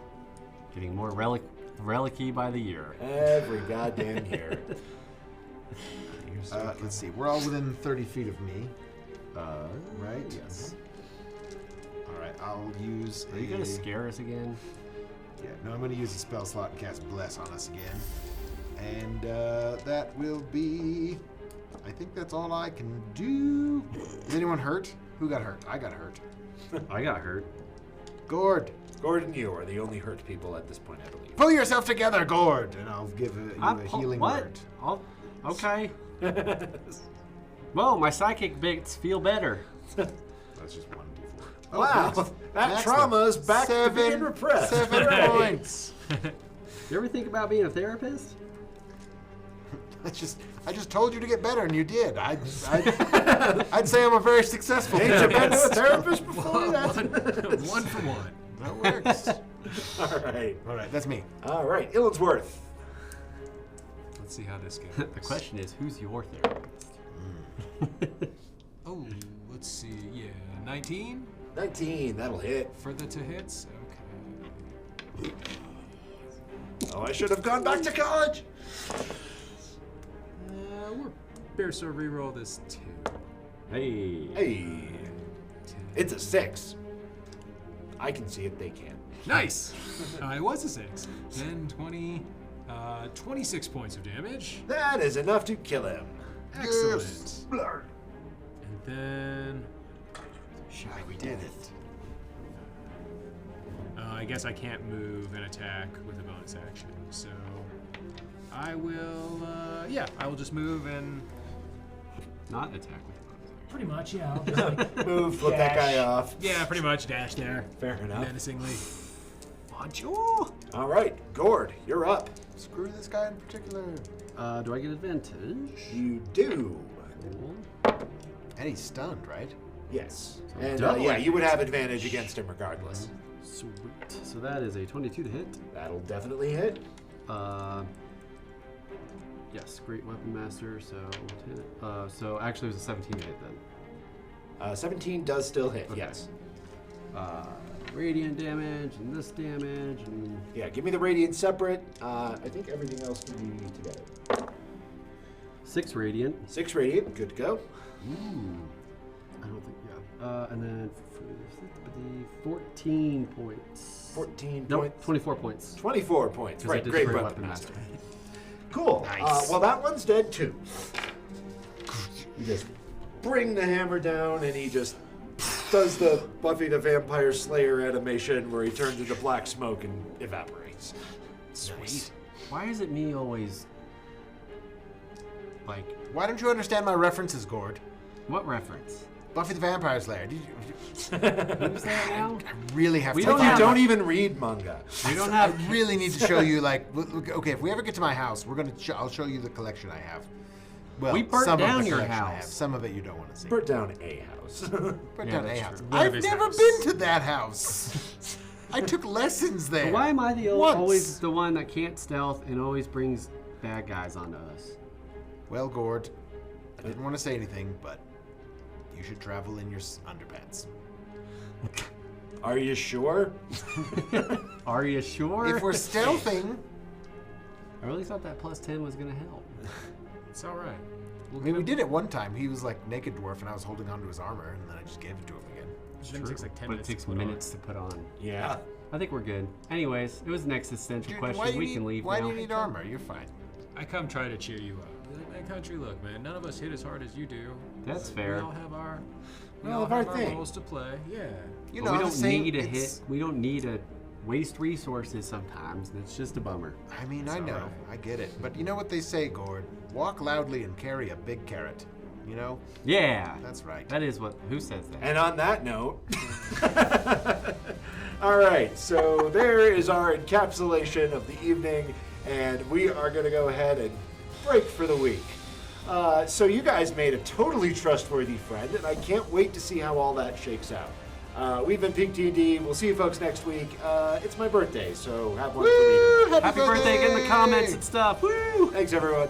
[SPEAKER 2] Getting more relic-y by the year.
[SPEAKER 1] Every goddamn year.
[SPEAKER 3] Let's see. We're all within 30 feet of me, right?
[SPEAKER 2] Yes.
[SPEAKER 3] All right. I'll use.
[SPEAKER 2] Are you gonna scare us again?
[SPEAKER 3] Yeah. No, I'm gonna use a spell slot and cast Bless on us again, and that will be. I think that's all I can do. Is anyone hurt? Who got hurt? I got hurt.
[SPEAKER 2] I got hurt.
[SPEAKER 3] Ghourd.
[SPEAKER 1] Ghourd and you are the only hurt people at this point, I believe.
[SPEAKER 3] Pull yourself together, Ghourd, and I'll give you a healing
[SPEAKER 2] what?
[SPEAKER 3] word.
[SPEAKER 2] Okay. Well, my psychic bits feel better.
[SPEAKER 3] That's just 1d4. Oh,
[SPEAKER 1] Wow,
[SPEAKER 3] nice.
[SPEAKER 1] that
[SPEAKER 3] Excellent.
[SPEAKER 1] trauma's back to being repressed.
[SPEAKER 3] 7
[SPEAKER 1] Right.
[SPEAKER 3] points.
[SPEAKER 2] You ever think about being a therapist?
[SPEAKER 3] I just told you to get better, and you did. I'd say I'm a very successful
[SPEAKER 1] Ain't you been to a
[SPEAKER 3] therapist.
[SPEAKER 1] therapist before? That's...
[SPEAKER 4] One for one.
[SPEAKER 3] That works.
[SPEAKER 1] All right.
[SPEAKER 3] All right, that's me.
[SPEAKER 1] All right, Illinsworth.
[SPEAKER 4] Let's see how this goes.
[SPEAKER 2] The question is, who's your therapist?
[SPEAKER 4] Oh, let's see. Yeah, 19
[SPEAKER 1] 19, that'll hit.
[SPEAKER 4] for the to hits. Okay.
[SPEAKER 1] Oh, I should have gone back to college.
[SPEAKER 4] We're better so reroll this 2.
[SPEAKER 2] Hey.
[SPEAKER 1] Hey, it's a 6. I can see it, they can't.
[SPEAKER 4] Nice! It was a 6. 10, 20, 26 points of damage.
[SPEAKER 1] That is enough to kill him.
[SPEAKER 4] Excellent. And then
[SPEAKER 3] We did it.
[SPEAKER 4] I guess I can't move and attack with a bonus action. So I will, I will just move and
[SPEAKER 2] Not attack with a bonus action.
[SPEAKER 6] Pretty much, yeah. I'll just, like,
[SPEAKER 1] Move, flip that guy
[SPEAKER 6] dash.
[SPEAKER 1] off.
[SPEAKER 4] pretty much dash there.
[SPEAKER 1] Fair enough.
[SPEAKER 4] Menacingly.
[SPEAKER 2] Bonjour.
[SPEAKER 1] All right, Ghourd, you're up.
[SPEAKER 3] Screw this guy in particular.
[SPEAKER 2] Do I get advantage?
[SPEAKER 1] You do.
[SPEAKER 2] Cool.
[SPEAKER 3] And he's stunned, right?
[SPEAKER 1] Yes. And
[SPEAKER 2] double
[SPEAKER 1] yeah, you would have
[SPEAKER 2] advantage.
[SPEAKER 1] advantage against him regardless.
[SPEAKER 2] Sweet. So that is a 22 to hit.
[SPEAKER 1] That'll definitely hit.
[SPEAKER 2] Yes, great weapon master. So we'll hit it. So actually, it was a 17 to hit then.
[SPEAKER 1] 17 does still hit,
[SPEAKER 2] Okay.
[SPEAKER 1] yes.
[SPEAKER 2] Radiant damage and this damage and
[SPEAKER 1] Yeah, give me the radiant separate. I think everything else can be together.
[SPEAKER 2] 6 radiant.
[SPEAKER 1] 6 radiant, good to go.
[SPEAKER 2] Ooh. I don't think, yeah. And then 14 points.
[SPEAKER 1] 14
[SPEAKER 2] Nope,
[SPEAKER 1] points.
[SPEAKER 2] 24 points.
[SPEAKER 1] 24 points.
[SPEAKER 2] 'Cause I
[SPEAKER 1] Right,
[SPEAKER 2] did
[SPEAKER 1] great
[SPEAKER 2] great
[SPEAKER 1] weapon
[SPEAKER 2] weapon
[SPEAKER 1] master.
[SPEAKER 2] master.
[SPEAKER 1] Cool.
[SPEAKER 3] Nice.
[SPEAKER 1] Well, that one's dead too. You just bring the hammer down and he just does the Buffy the Vampire Slayer animation where he turns into black smoke and evaporates.
[SPEAKER 3] Sweet.
[SPEAKER 2] Why is it me always, like,
[SPEAKER 3] Why don't you understand my references, Ghourd?
[SPEAKER 2] what reference?
[SPEAKER 3] Buffy the Vampire Slayer. Did you,
[SPEAKER 2] Who's that now?
[SPEAKER 3] I really have
[SPEAKER 2] We
[SPEAKER 3] to.
[SPEAKER 2] don't
[SPEAKER 1] You
[SPEAKER 2] have-
[SPEAKER 1] don't even read manga.
[SPEAKER 2] We don't
[SPEAKER 3] I
[SPEAKER 2] have.
[SPEAKER 3] really need to show you, like, okay, if we ever get to my house, we're gonna. I'll show you the collection I have. Well,
[SPEAKER 2] We burnt
[SPEAKER 3] some
[SPEAKER 2] down
[SPEAKER 3] of the
[SPEAKER 2] your
[SPEAKER 3] collection I
[SPEAKER 2] house.
[SPEAKER 3] have. Some of it you don't want to see.
[SPEAKER 1] Burnt down a house.
[SPEAKER 3] Burnt
[SPEAKER 2] Yeah,
[SPEAKER 3] down a
[SPEAKER 2] that's
[SPEAKER 3] house.
[SPEAKER 2] true.
[SPEAKER 4] One of
[SPEAKER 3] I've
[SPEAKER 4] his
[SPEAKER 3] never
[SPEAKER 4] house.
[SPEAKER 3] been to that house. I took lessons there.
[SPEAKER 2] Why am I the
[SPEAKER 3] Once.
[SPEAKER 2] always the one that can't stealth and always brings bad guys onto us?
[SPEAKER 3] Well, Ghourd, I didn't want to say anything, but you should travel in your underpants.
[SPEAKER 1] Are you sure?
[SPEAKER 2] Are you sure?
[SPEAKER 3] If we're stealthing,
[SPEAKER 2] I really thought that plus 10 was gonna help.
[SPEAKER 4] It's all right.
[SPEAKER 3] I mean, we did it one time. He was like naked dwarf, and I was holding onto his armor, and then I just gave it to him again.
[SPEAKER 4] Then it takes like 10
[SPEAKER 2] but it
[SPEAKER 4] minutes
[SPEAKER 2] takes
[SPEAKER 4] to put
[SPEAKER 2] minutes to put on.
[SPEAKER 1] Yeah.
[SPEAKER 2] I think we're good. Anyways, it was an existential
[SPEAKER 3] Dude,
[SPEAKER 2] question.
[SPEAKER 3] why do
[SPEAKER 2] We
[SPEAKER 3] you
[SPEAKER 2] can
[SPEAKER 3] need-
[SPEAKER 2] leave
[SPEAKER 3] Why
[SPEAKER 2] now.
[SPEAKER 3] do you need armor? You're fine.
[SPEAKER 4] I come try to cheer you up. Like, man, country, look, man. None of us hit as hard as you do.
[SPEAKER 2] That's
[SPEAKER 4] We
[SPEAKER 2] fair.
[SPEAKER 4] all have our,
[SPEAKER 1] We all have our thing.
[SPEAKER 4] roles to play. Yeah.
[SPEAKER 3] You
[SPEAKER 2] But
[SPEAKER 3] know,
[SPEAKER 2] we
[SPEAKER 3] the
[SPEAKER 2] don't
[SPEAKER 3] same-
[SPEAKER 2] need to
[SPEAKER 3] it's-
[SPEAKER 2] hit. We don't need to waste resources sometimes. And it's just a bummer.
[SPEAKER 3] I mean, I
[SPEAKER 4] all
[SPEAKER 3] know,
[SPEAKER 4] right.
[SPEAKER 3] I get it, but you know what they say, Ghourd? Walk loudly and carry a big carrot. You know,
[SPEAKER 2] Yeah.
[SPEAKER 3] that's right.
[SPEAKER 2] That is what. Who says that?
[SPEAKER 1] And on that note, all right, so there is our encapsulation of the evening, and we are going to go ahead and break for the week. So you guys made a totally trustworthy friend, and I can't wait to see how all that shakes out. We've been PeakD&D. We'll see you folks next week. It's my birthday, so have one for me.
[SPEAKER 2] Happy birthday! Get in the comments and stuff. Woo!
[SPEAKER 1] Thanks, everyone.